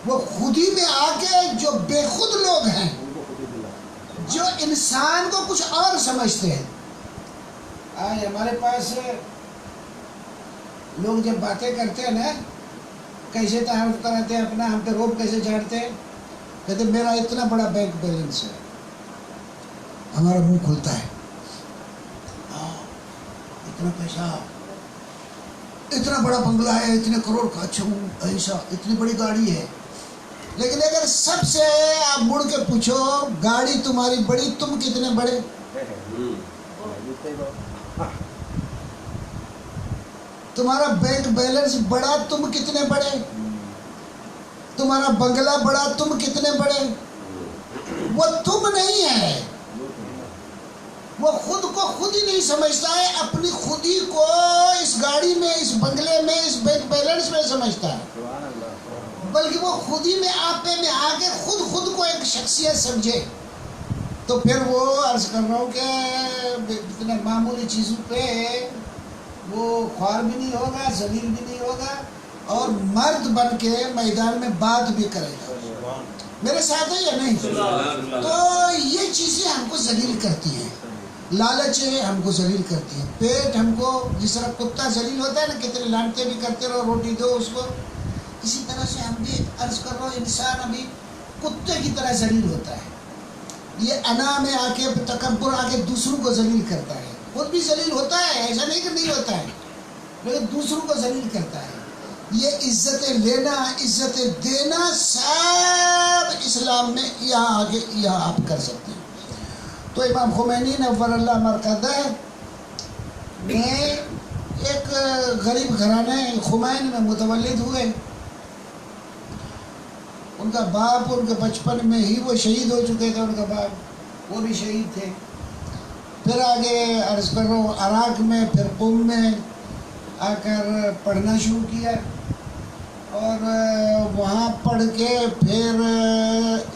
وہ خود ہی میں آ کے جو بے خود لوگ ہیں، جو انسان کو کچھ اور سمجھتے ہیں. آج ہمارے پاس لوگ جب باتیں کرتے ہیں نا، کیسے تعارف کراتے ہیں اپنا، ہم پہ روب کیسے جھاڑتے ہیں، کہتے ہیں میرا اتنا بڑا بینک بیلنس ہے. ہمارا منہ کھلتا ہے، اتنا پیسہ، اتنا بڑا بنگلہ ہے، اتنے کروڑ کا، اچھا ایسا، اتنی بڑی گاڑی ہے. لیکن اگر سب سے آپ مڑ کے پوچھو گاڑی تمہاری بڑی، تم کتنے بڑے؟ تمہارا بینک بیلنس بڑا، تم کتنے بڑے؟ تمہارا بنگلہ بڑا، تم کتنے بڑے؟ وہ تم نہیں ہے. وہ خود کو خود ہی نہیں سمجھتا ہے، اپنی خودی کو اس گاڑی میں، اس بنگلے میں، اس بینک بیلنس میں سمجھتا ہے. بلکہ وہ خود ہی میں آپے میں آ کے خود کو ایک شخصیت سمجھے. تو پھر وہ عرض کر رہا ہوں کہ اتنے معمولی چیزوں پہ وہ خوار بھی نہیں ہوگا، ذلیل بھی نہیں ہوگا، اور مرد بن کے میدان میں بات بھی کرے گا. میرے ساتھ ہے یا نہیں؟ تو یہ چیزیں ہم کو ذلیل کرتی ہیں. لالچ ہم کو ذلیل کرتی ہے. پیٹ ہم کو، جس طرح کتا ذلیل ہوتا ہے نا، کتنے لانتے بھی کرتے رہو، روٹی دو اس کو، اسی طرح سے ہم بھی عرض کر رہا ہوں انسان ابھی کتے کی طرح ذلیل ہوتا ہے. یہ انا میں آ کے، تکبر آ کے دوسروں کو ذلیل کرتا ہے. خود بھی ذلیل ہوتا ہے، ایسا نہیں کہ نہیں ہوتا ہے، لیکن دوسروں کو ذلیل کرتا ہے. یہ عزتیں لینا، عزتیں دینا، سب اسلام میں یہاں آگے یہاں آپ کر سکتے ہیں. تو امام خمینی نور اللہ مرقدہ میں ایک غریب گھرانے خمین میں متولد ہوئے. ان کا باپ ان کے بچپن میں ہی وہ شہید ہو چکے تھے. ان کا باپ وہ بھی شہید تھے. پھر آگے عرض کر رہا ہوں عراق میں، پھر قم میں آ کر پڑھنا شروع کیا، اور وہاں پڑھ کے پھر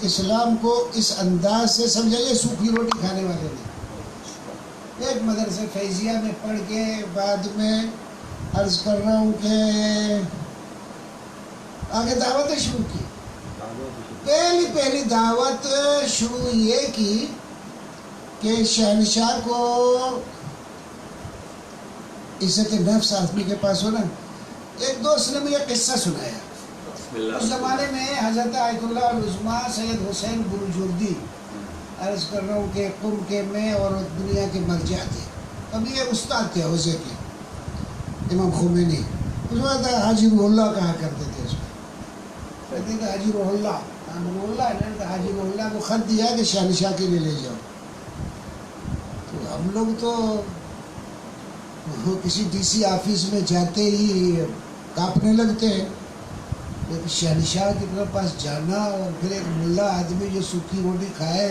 اسلام کو اس انداز سے سمجھا. یہ سوکھی روٹی کھانے والے نے ایک مدرسے فیضیہ میں پڑھ کے بعد میں عرض کر رہا ہوں کہ آگے دعوتیں شروع کی. پہلی دعوت شروع یہ کی کہ شہنشاہ کو عزت نفس آدمی کے پاس ہو نا. ایک دوست نے مجھے قصہ سنایا. اس زمانے میں حضرت آیت اللہ العظمیٰ سید حسین بروجردی، عرض کر رہا ہوں کہ قم کے میں اور دنیا کے مرجع تھے. اب یہ استاد تھے حوزے کے امام خمینی. اس وقت حاجی روح اللہ کہا کرتے تھے. اس میں کہتے تھے حاجی روح اللہ، روح اللہ ہے نا، حاجی روح اللہ کو خط دیا کہ شہنشاہ کے لیے لے جاؤ. تو ہم لوگ تو کسی ڈی سی آفس میں جاتے ہی کانپنے لگتے ہیں. لیکن شہنشاہ کے پاس جانا اور پھر ایک ملا آدمی جو سوکھی روٹی کھائے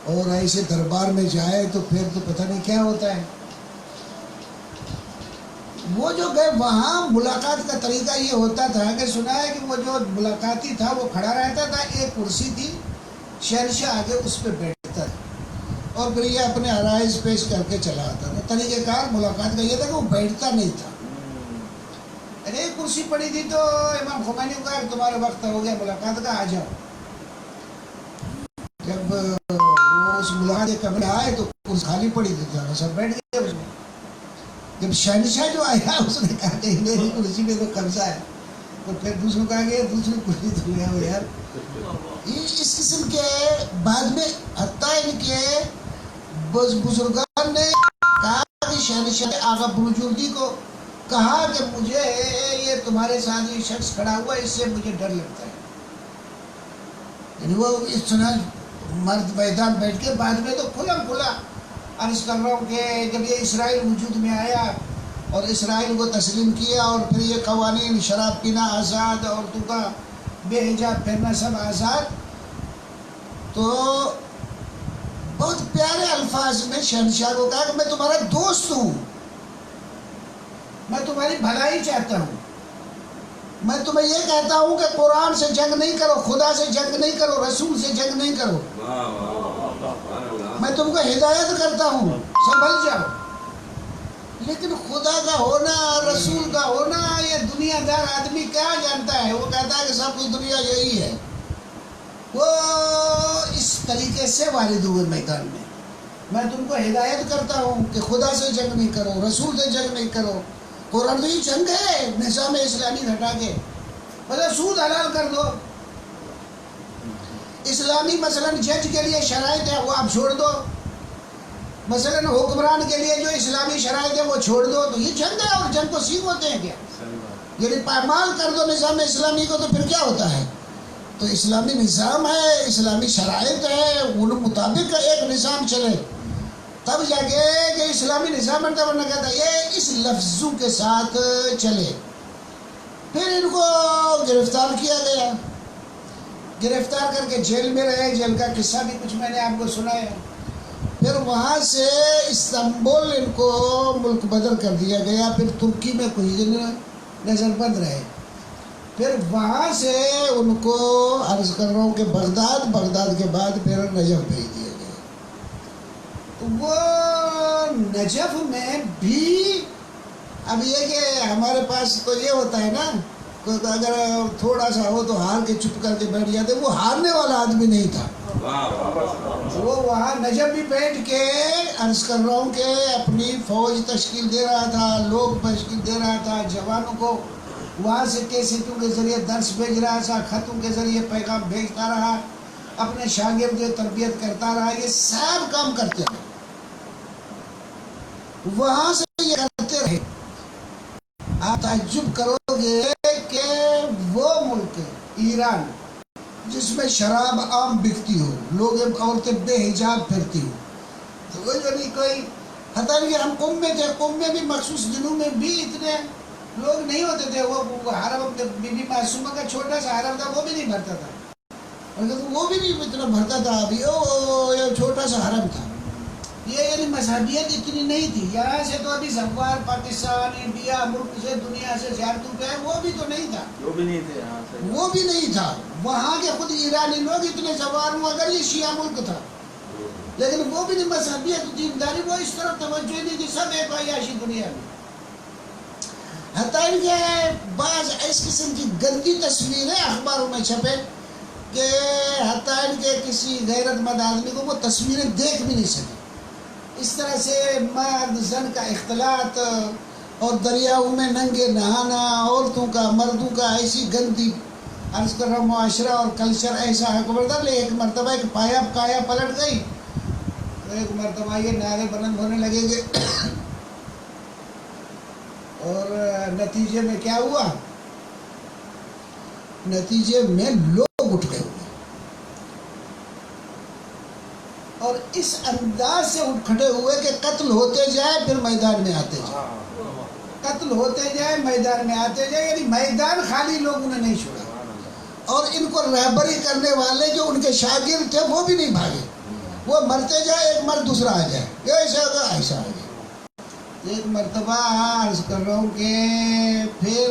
اور ایسے دربار میں جائے تو پھر تو پتہ نہیں کیا ہوتا ہے. وہ جو گئے وہاں ملاقات کا طریقہ یہ ہوتا تھا کہ سنا ہے کہ وہ جو ملاقاتی تھا وہ کھڑا رہتا تھا، ایک کرسی تھی، شہنشاہ آگے اس پہ بیٹھتا تھا اور پھر یہ اپنے عرائض پیش کر کے چلا آتا تھا. طریقہ کار ملاقات کا یہ تھا کہ وہ بیٹھتا نہیں تھا. ایک کرسی پڑی تھی تو امام خمینی کو کہا کہ تمہارا وقت ہو گیا ملاقات کا، آ جاؤ. جب وہ اس ملاقات کے کمرے آئے تو کرسی خالی پڑی تھی تو سب بیٹھ گئے اس میں. جب شہنشاہ جو آیا اس نے کہا کہ میری کرسی میں تو قبضہ ہے، تو پھر دوسروں کہا کہ دوسری کرسی تو لے آؤ یار. اس قسم کے بعد میں حتیٰ ان کے بزرگان نے کہا کہ شہنشاہ آغا بروجردی کو کہا کہ مجھے یہ تمہارے ساتھ یہ شخص کھڑا ہوا اس سے مجھے ڈر لگتا ہے. یعنی وہ اس طرح مرد میدان بیٹھ کے بعد میں تو کھلا عرض کر رہا ہوں کہ جب یہ اسرائیل وجود میں آیا اور اسرائیل کو تسلیم کیا اور پھر یہ قوانین شراب پینا آزاد، عورتوں کا بے حجاب پھرنا سب آزاد، تو بہت پیارے الفاظ میں شہنشاہ کو کہا کہ میں تمہارا دوست ہوں، میں تمہاری بھلائی چاہتا ہوں، میں تمہیں یہ کہتا ہوں کہ قرآن سے جنگ نہیں کرو، خدا سے جنگ نہیں کرو، رسول سے جنگ نہیں کرو، میں تم کو ہدایت کرتا ہوں، سنبھل جاؤ. لیکن خدا کا ہونا، رسول کا ہونا، یہ دنیا دار آدمی کیا جانتا ہے؟ وہ کہتا ہے کہ سب کچھ دنیا یہی ہے. وہ اس طریقے سے والد ہوئے میدان میں. میں تم کو ہدایت کرتا ہوں کہ خدا سے جنگ نہیں کرو، رسول سے جنگ نہیں کرو. قرآن یہ جنگ ہے نظام اسلامی ہٹا کے، مطلب سود حلال کر دو. اسلامی مثلا جج کے لیے شرائط ہے وہ آپ چھوڑ دو، مثلا حکمران کے لیے جو اسلامی شرائط ہے وہ چھوڑ دو. تو یہ جنگ ہے اور جنگ کو سیکھ ہوتے ہیں کیا؟ یعنی پامال کر دو نظام اسلامی کو تو پھر کیا ہوتا ہے؟ تو اسلامی نظام ہے، اسلامی شرائط ہے، ان مطابق ایک نظام چلے تب جا کے کہ اسلامی نظام بنتا، ورنہ کہتا ہے یہ اس لفظوں کے ساتھ چلے. پھر ان کو گرفتار کیا گیا، گرفتار کر کے جیل میں رہے. جیل کا قصہ بھی کچھ میں نے آپ کو سنایا. پھر وہاں سے استنبول ان کو ملک بدر کر دیا گیا. پھر ترکی میں کچھ دن نظر بند رہے. پھر وہاں سے ان کو عرض کر رہا ہوں کہ بغداد کے بعد پھر نجف بھیج دیا گیا. تو وہ نجف میں بھی اب یہ کہ ہمارے پاس تو یہ ہوتا ہے نا، اگر تھوڑا سا ہو تو ہار کے چپ کر کے بیٹھ جاتے. وہ ہارنے والا آدمی نہیں تھا. وہ وہاں نجف بھی بیٹھ کے عرض کر رہا ہوں کہ اپنی فوج تشکیل دے رہا تھا، لوگ تشکیل دے رہا تھا، جوانوں کو وہاں سے کیسٹوں کے ذریعے درس بھیج رہا تھا، خطوں کے ذریعے پیغام بھیجتا رہا، اپنے شاگرد تربیت کرتا رہا. یہ سب کام کرتے رہے، وہاں سے یہ کرتے رہے. آپ تعجب کرو گے کہ وہ ملک ایران جس میں شراب عام بکتی ہو، لوگ عورتیں بے حجاب پھرتی ہو، تو وہ جو نہیں کوئی حتیٰ کہ ہم قم میں تھے، قم میں بھی مخصوص دنوں میں بھی اتنے لوگ نہیں ہوتے تھے. وہ حرم بی بی معصومہ کا چھوٹا سا حرم تھا، وہ بھی نہیں بھرتا تھا، وہ بھی نہیں اتنا بھرتا تھا. ابھی یہ چھوٹا سا حرم تھا. یہ یعنی مذہبیت اتنی نہیں تھی. یہاں سے تو ابھی زوار پاکستان، انڈیا، ملک سے، دنیا سے زیارتوں پہ ہے، وہ بھی تو نہیں تھا، وہ بھی نہیں تھا. وہاں کے خود ایرانی لوگ اتنے زوار ہوں، اگر یہ شیعہ ملک تھا لیکن وہ بھی نہیں. مذہبیت، دینداری وہ اس طرف توجہ نہیں تھی، سب ایک عیاشی دنیا میں. حتیٰ کہ بعض اس قسم کی گندی تصویریں اخباروں میں چھپے کہ حتیٰ کہ کسی غیرت مند آدمی کو وہ تصویریں دیکھ بھی نہیں سکے. اس طرح سے مرد زن کا اختلاط اور دریاؤں میں ننگے نہانا، عورتوں کا مردوں کا ایسی گندی عرض کر رہا ہوں معاشرہ اور کلچر ایسا ہے خبردار. لے ایک مرتبہ ایک کایا پلٹ گئی تو ایک مرتبہ یہ نعرے بلند ہونے لگے گے اور نتیجے میں کیا ہوا؟ نتیجے میں لوگ اٹھ گئے اور اس انداز سے اٹھ کھڑے ہوئے کہ قتل ہوتے جائے پھر میدان میں آتے جائے، قتل ہوتے جائے میدان میں آتے جائے، یعنی میدان خالی لوگوں نے نہیں چھوڑا. اور ان کو رہبری کرنے والے جو ان کے شاگرد تھے وہ بھی نہیں بھاگے، وہ مرتے جائے ایک مر دوسرا آ جائے، یہ ایسا ہوگا ایسا آ جائے. ایک مرتبہ عرض کر رہا ہوں کہ پھر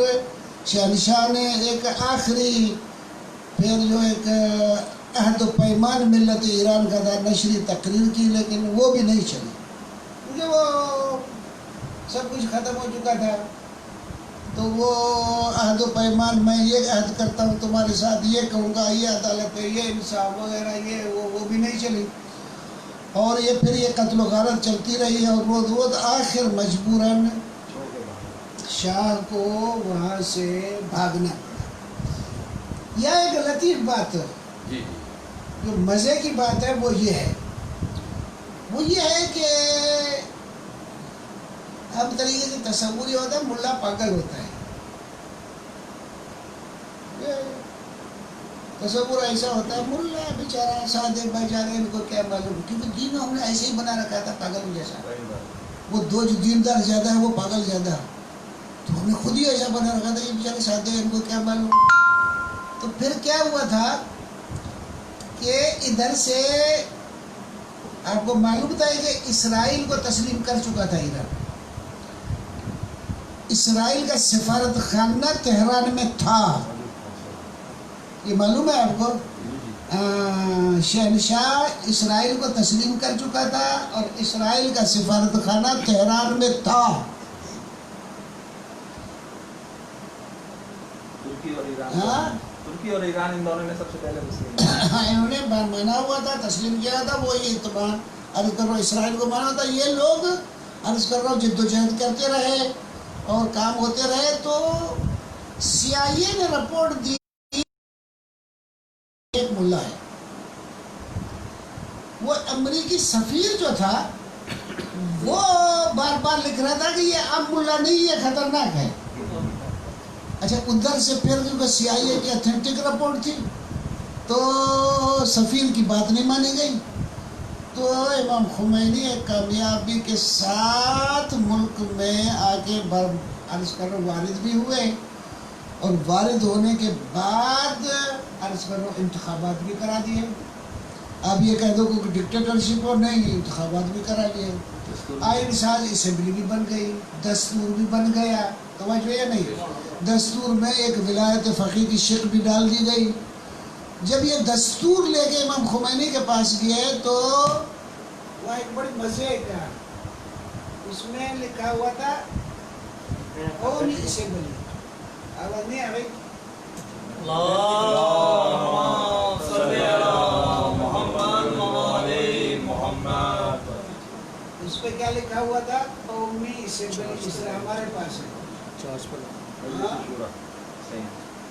شہنشاہ نے ایک آخری پھر جو ایک عہد و پیمان ملت ایران کا تھا نشری تقریر کی، لیکن وہ بھی نہیں چلی کیونکہ وہ سب کچھ ختم ہو چکا تھا. تو وہ عہد و پیمان میں یہ عہد کرتا ہوں تمہارے ساتھ، یہ کہوں گا، یہ عدالت ہے، یہ انصاف وغیرہ، یہ وہ بھی نہیں چلی. اور یہ پھر یہ قتل و غارت چلتی رہی اور روز روز آخر مجبوراً شاہ کو وہاں سے بھاگنا پڑا. یہ ایک لطیف بات ہے، جو مزے کی بات ہے وہ یہ ہے کہ ہم طریقے سے تصور یہ ہوتا ہے ملا پاگل ہوتا ہے. تصور ایسا ہوتا ہے ملا بیچارہ سادے بیچارے ان کو کیا معلوم، کیونکہ دین ہم نے ایسے ہی بنا رکھا تھا پاگل جیسا. وہ دو جو دیندار زیادہ ہے وہ پاگل زیادہ، تو ہم نے خود ہی ایسا بنا رکھا تھا یہ بیچارے سادے ان کو کیا معلوم. تو پھر کیا ہوا تھا کہ ادھر سے آپ کو معلوم تھا کہ اسرائیل کو تسلیم کر چکا تھا ایران. اسرائیل کا سفارت خانہ تہران میں تھا، یہ معلوم ہے آپ کو. شہنشاہ اسرائیل کو تسلیم کر چکا تھا اور اسرائیل کا سفارت خانہ تہران میں تھا. ترکی اور ایران ان دونوں نے سب سے پہلے انہوں نے مانا ہوا تھا، تسلیم کیا تھا. وہ یہ اعتبار عرض کر رہا ہوں اسرائیل کو مانا تھا. یہ لوگ عرض کر رہا ہوں جد و جہد کرتے رہے اور کام ہوتے رہے. تو CIA نے رپورٹ دی ایک ملا ہے، وہ امریکی سفیر جو تھا وہ بار بار لکھ رہا تھا کہ یہ عام ملا نہیں، یہ خطرناک ہے. اچھا ادھر سے پھر کیونکہ CIA کی اتھینٹک رپورٹ تھی تو سفیر کی بات نہیں مانی گئی. تو امام خمینی ایک کامیابی کے ساتھ ملک میں آ کے عرض کرو وارد بھی ہوئے اور وارد ہونے کے بعد عرض کرو انتخابات بھی کرا دیے. اب یہ کہہ دو کہ ڈکٹیٹرشپ ہو، نہیں، انتخابات بھی کرا لیے. آئین ساز اسمبلی بھی بن گئی، دستور بھی بن گیا. توجہ یا نہیں؟ دستور میں ایک ولایت فقیہ کی شق بھی ڈال دی گئی. جب یہ دستور لے کے امام خمینی کے پاس گئے تو وہ ایک بڑی مزے کا اس میں لکھا ہوا تھا قومی اسمبلی. آواز نہیں آ رہی؟ اس پہ کیا لکھا ہوا تھا؟ قومی اسمبلی. جس طرح ہمارے پاس ہے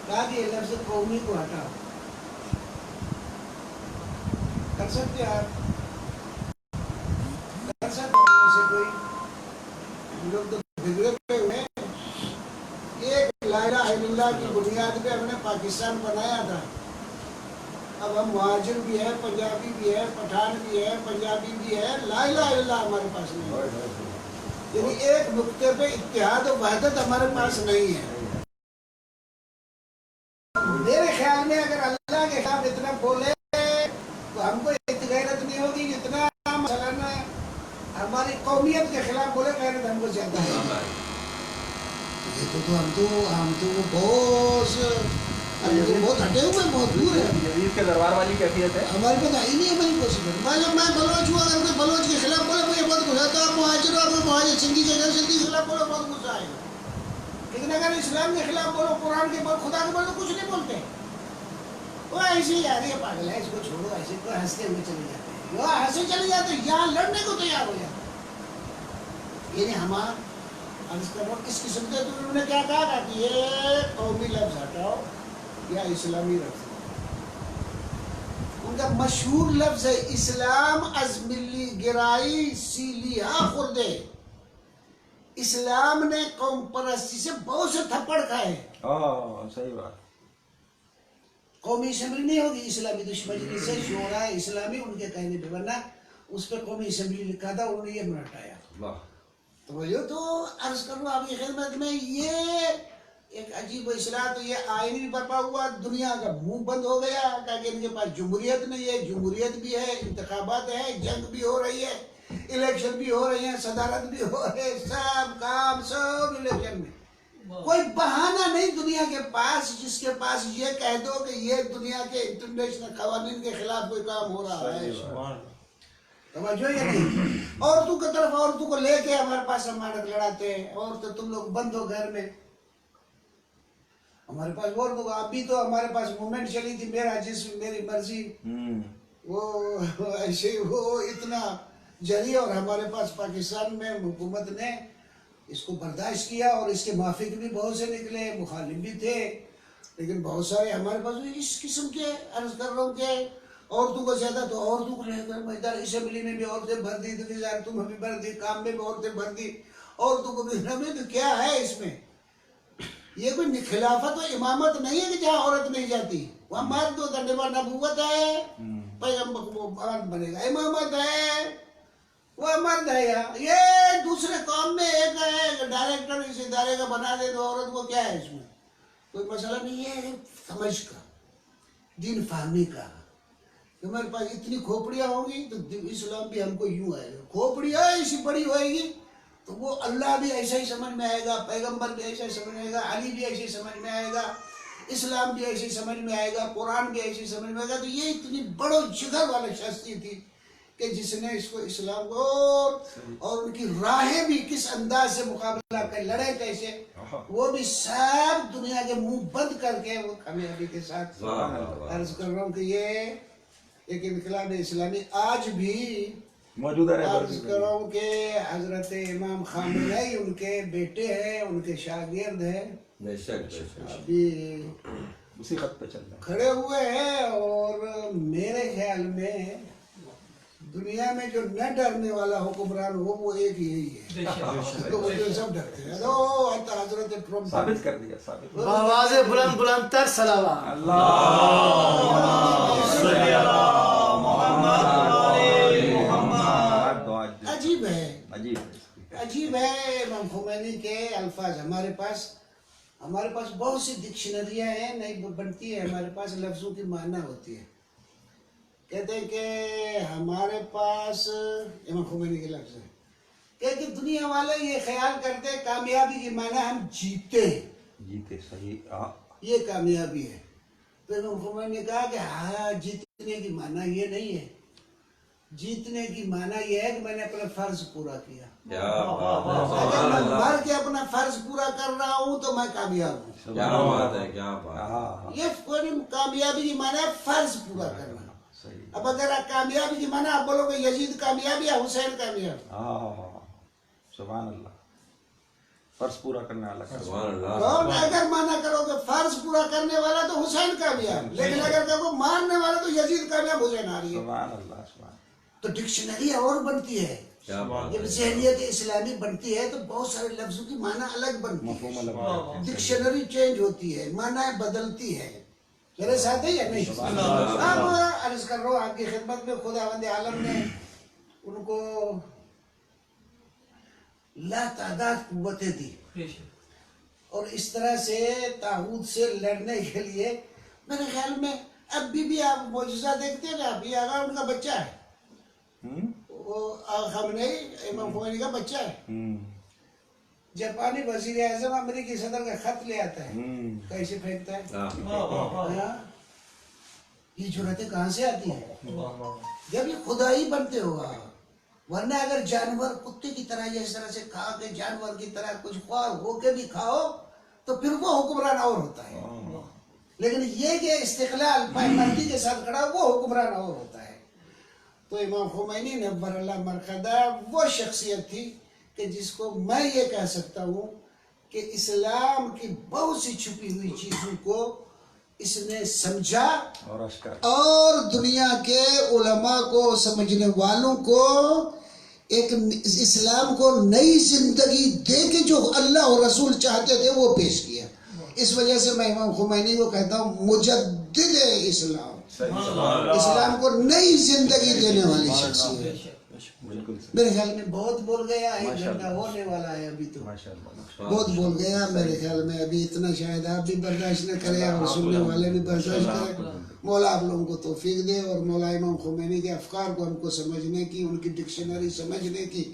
کہا کہ یہ لفظ قومی کو ہٹاؤ. کر سکتے آپ؟ کر سکتے سے کوئی لوگ تو بگڑے ہوئے. ایک لا الہ الا اللہ کی بنیاد پہ ہم نے پاکستان بنایا تھا. اب ہم مہاجر بھی ہے، پنجابی بھی ہے، پٹھان بھی ہے، پنجابی بھی ہے، لا الہ الا اللہ ہمارے پاس نہیں ہے. یعنی ایک نقطے پہ اتحاد و وحدت ہمارے پاس نہیں ہے. میرے خیال میں اگر اللہ کے خلاف اتنا بولے تو ہم کو اتنی غیرت نہیں ہوگی جتنا مثلاً ہماری قومیت کے خلاف بولے. غیرت ہم کو زیادہ ہے. ہم تو بہت ہٹے ہوئے بہت دور ہے. یزید کے دربار والی کیفیت ہے ہمارے پاس آئی نہیں ہے بھائی پاسبل. میں بلوچ ہوں، اگر کوئی بلوچ کے خلاف بولے مجھے بہت غصہ آتا ہے. مہاجر اور مہاجر سندھی کے سندھی کے خلاف بولے بہت غصہ آئے گا. لیکن اگر اسلام کے خلاف بولو، قرآن کے بول، خدا کے بول، تو کچھ نہیں بولتے. وہ ایسے ہی آ رہی ہے پاگل ہے، اس کو چھوڑو. ایسے کو ہنستے ہوئے چلے جاتے ہیں، وہ ہنسے چلے جاتے ہیں، یہاں لڑنے کو تیار ہو جاتے ہیں. یعنی عرض کر رہا ہوں اس قسم کے، تو انہوں نے کیا کہا کہ یہ قومی لفظ ہٹاؤ یا اسلامی لفظ. ان کا مشہور لفظ ہے اسلام از ملی گرائی سیلیا خوردے. اسلام نے قوم پرستی سے بہت سے تھپڑ کھائے. صحیح بات. قومی اسمبلی نہیں ہوگی اسلامی دشمنی سے شورا اسلامی ان کے کہنے پہ، ورنہ اس پہ قومی اسمبلی لکھا تھا، انہوں نے یہ ہٹایا. تو وہ تو عرض کروں آپ کی خدمت میں، یہ ایک عجیب و اصلاح. تو یہ آئین بھی برپا ہوا، دنیا کا منہ بند ہو گیا تاکہ ان کے پاس جمہوریت نہیں ہے. جمہوریت بھی ہے، انتخابات ہے، جنگ بھی ہو رہی ہے، الیکشن بھی ہو رہی ہیں، صدارت بھی ہو رہے، سب کام سب الیکشن میں. کوئی بہانہ نہیں دنیا کے پاس جس کے پاس یہ کہہ دو کہ یہ دنیا کے انٹرنیشنل قوانین کے خلاف کوئی کام ہو رہا ہے. توجہ یہ نہیں. عورتوں کی طرف عورتوں کو لے کے ہمارے پاس امانت لڑاتے ہیں، عورتیں تم لوگ بند ہو گھر میں. ہمارے پاس عورتوں کو ابھی تو ہمارے پاس موومنٹ چلی تھی میرا جسم میری مرضی، وہ ایسے وہ اتنا جری، اور ہمارے پاس پاکستان میں حکومت نے اس کو برداشت کیا اور اس کے موافق بھی بہت سے نکلے، مخالف بھی تھے، لیکن بہت سارے ہمارے پاس بھی اس قسم کے عرض کر رہا ہوں کہ عورتوں کو زیادہ تو عورتوں کو رہ کر ادھر اسمبلی میں بھی عورتیں بھر دی، تم بھی بھر دی، کام میں بھی عورتیں بھر دی، عورتوں کو بھی تو کیا ہے اس میں؟ یہ کوئی خلافت و امامت نہیں ہے کہ جہاں عورت نہیں جاتی. وہاں مرد نبوت ہے، پیغمبر بنے گا، امامت ہے، وہ مرد ہے. یہ دوسرے قوم میں ایک ہے ڈائریکٹر اس ادارے کا بنا دے تو عورت کو کیا ہے اس میں؟ کوئی مسئلہ نہیں ہے. سمجھ کا، دین فہمی کا. ہمارے پاس اتنی کھوپڑیاں ہوں گی تو اسلام بھی ہم کو یوں آئے گا. کھوپڑیاں ایسی بڑی ہوئے گی تو وہ اللہ بھی ایسا ہی سمجھ میں آئے گا، پیغمبر بھی ایسا ہی سمجھ میں آئے گا، علی بھی ایسے ہی سمجھ میں آئے گا، اسلام بھی ایسے ہی سمجھ میں آئے گا، قرآن بھی ایسے ہی سمجھ میں آئے گا. تو یہ اتنی بڑو جگر والی شخصی تھی کہ جس نے اس کو اسلام کو اور ان کی راہیں بھی کس انداز سے مقابلہ کر لڑے کیسے، وہ بھی سب دنیا کے منہ بند کر کے وہ کامیابی کے ساتھ. عرض کر رہا ہوں کہ یہ ایک انقلاب اسلامی آج بھی موجودہ ہے. عرض کر رہا ہوں کہ حضرت امام خامنئی ان کے بیٹے ہیں، ان کے شاگرد ہیں، ابھی اسی خط پہ چل رہا ہے. کھڑے ہوئے ہیں. اور میرے خیال میں دنیا میں جو نہ ڈرنے والا حکمران ہو وہ ایک یہی ہے. تو وہ جو سب ڈرتے ہیں. حضرت ٹرمپ ثابت کر دیا. ثابت بآواز بلند بلند تر صلوات. عجیب ہے، عجیب عجیب ہے. امام خمینی کے الفاظ ہمارے پاس بہت سی ڈکشنریاں ہیں، نہیں بنتی ہے ہمارے پاس، لفظوں کی معنی ہوتی ہے. کہتے ہیں کہ ہمارے پاس امام خمینی کے لفظ ہیں کہ دنیا والے یہ خیال کرتے ہیں کامیابی کی معنی ہم جیتے. صحیح. یہ کامیابی ہے. تو امام خمینی نے کہا کہ ہاں جیتنے کی معنی یہ نہیں ہے. جیتنے کی معنی یہ ہے کہ میں نے اپنا فرض پورا کیا. اگر میں مر کے اپنا فرض پورا کر رہا ہوں تو میں کامیاب ہوں. کیا بات ہے، کیا بات. یہ کوئی کامیابی کی معنی ہے فرض پورا کرنا. اب اگر کامیابی کی معنی آپ بولو کہ یزید کامیاب یا حسین کامیاب، سبحان اللہ. فرض پورا کرنے والا. سبحان اللہ. کون اگر مانا کرو کہ فرض پورا کرنے والا تو حسین کامیاب، لیکن اگر کہو مارنے والا تو یزید کامیاب، حسین آ رہی ہے. سبحان اللہ. تو ڈکشنری اور بنتی ہے. جب ذہنیت اسلامی بنتی ہے تو بہت سارے لفظوں کی معنی الگ بنتی ہے، ڈکشنری چینج ہوتی ہے، معنی بدلتی ہے. میرے ساتھ ہے یا نہیں؟ اب عرض کر رہا ہوں آپ کی خدمت میں، خداوند عالم نے ان کو لا تعداد قوتیں دی، اور اس طرح سے طاغوت سے لڑنے کے لیے میرے خیال میں اب بھی آپ معجزہ دیکھتے ہیں نا. ابھی آگا ان کا بچہ ہے، وہ خامنئی امام خمینی کا بچہ ہے. جاپانی وزیر اعظم امریکی صدر کا خط لے آتا ہے، کیسے پھینکتا ہے. یہ جرأتیں کہاں سے آتی ہیں؟ جب یہ خدا ہی بنتے ہوگا. ورنہ اگر جانور کتے کی طرح یا اس طرح سے کھا کے جانور کی طرح کچھ خوار ہو کے بھی کھاؤ تو پھر وہ حکمران اور ہوتا ہے. لیکن یہ کہ استقلال پائمردی کے ساتھ کھڑا وہ حکمران اور ہوتا ہے. تو امام خمینی نور اللہ مرقدہ وہ شخصیت تھی کہ جس کو میں یہ کہہ سکتا ہوں کہ اسلام کی بہت سی چھپی ہوئی چیزوں کو اس نے سمجھا اور اشکار اور دنیا کے علماء کو سمجھنے والوں کو ایک اسلام کو نئی زندگی دے کے جو اللہ اور رسول چاہتے تھے وہ پیش کیا. اس وجہ سے میں امام خمینی کو کہتا ہوں مجدد اسلام، اسلام کو نئی زندگی دینے والی شخصیت. بالکل میرے خیال میں بہت بول گیا، 1 گھنٹہ ہونے والا ہے ابھی تو، ماشاء اللہ. بہت بول گیا. میرے خیال میں ابھی اتنا شاید آپ بھی برداشت نہ کریں اور سننے والے بھی برداشت کریں. مولا آپ لوگوں کو توفیق دے اور مولا امام خمینی کے افکار کو ہم کو سمجھنے کی، ان کی ڈکشنری سمجھنے کی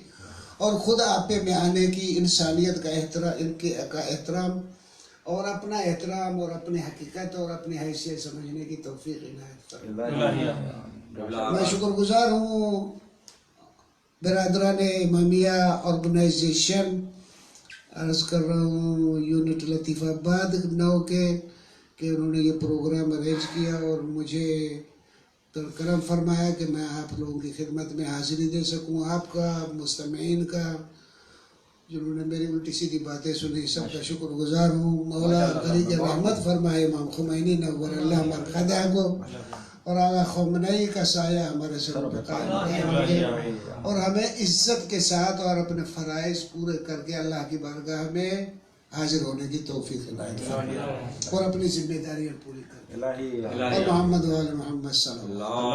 اور خود آپے میں آنے کی، انسانیت کا احترام اور اپنا احترام اور اپنی حقیقت اور اپنی حیثیت سمجھنے کی توفیق عنایت فرمائے. میں شکر گزار ہوں برادران امامیہ آرگنائزیشن، عرض کر رہا ہوں یونٹ لطیف آباد نو کے، کہ انہوں نے یہ پروگرام ارینج کیا اور مجھے کرم فرمایا کہ میں آپ لوگوں کی خدمت میں حاضری دے سکوں. آپ کا، مستمعین کا، جنہوں نے میری الٹی سیدھی باتیں سنی، سب کا شکر گزار ہوں. مولا غریق رحمت فرمائے امام خمینی نور اللہ مرقدہ کو، اور آقا خمینی کا سایہ ہمارے سر پہ قائم رہے اور ہمیں عزت کے ساتھ اور اپنے فرائض پورے کر کے اللہ کی بارگاہ میں حاضر ہونے کی توفیق عنایت فرمائے اور اپنی ذمہ داریاں پوری کر کے. الہی اور محمد و آل محمد صلی اللہ علیہ وسلم.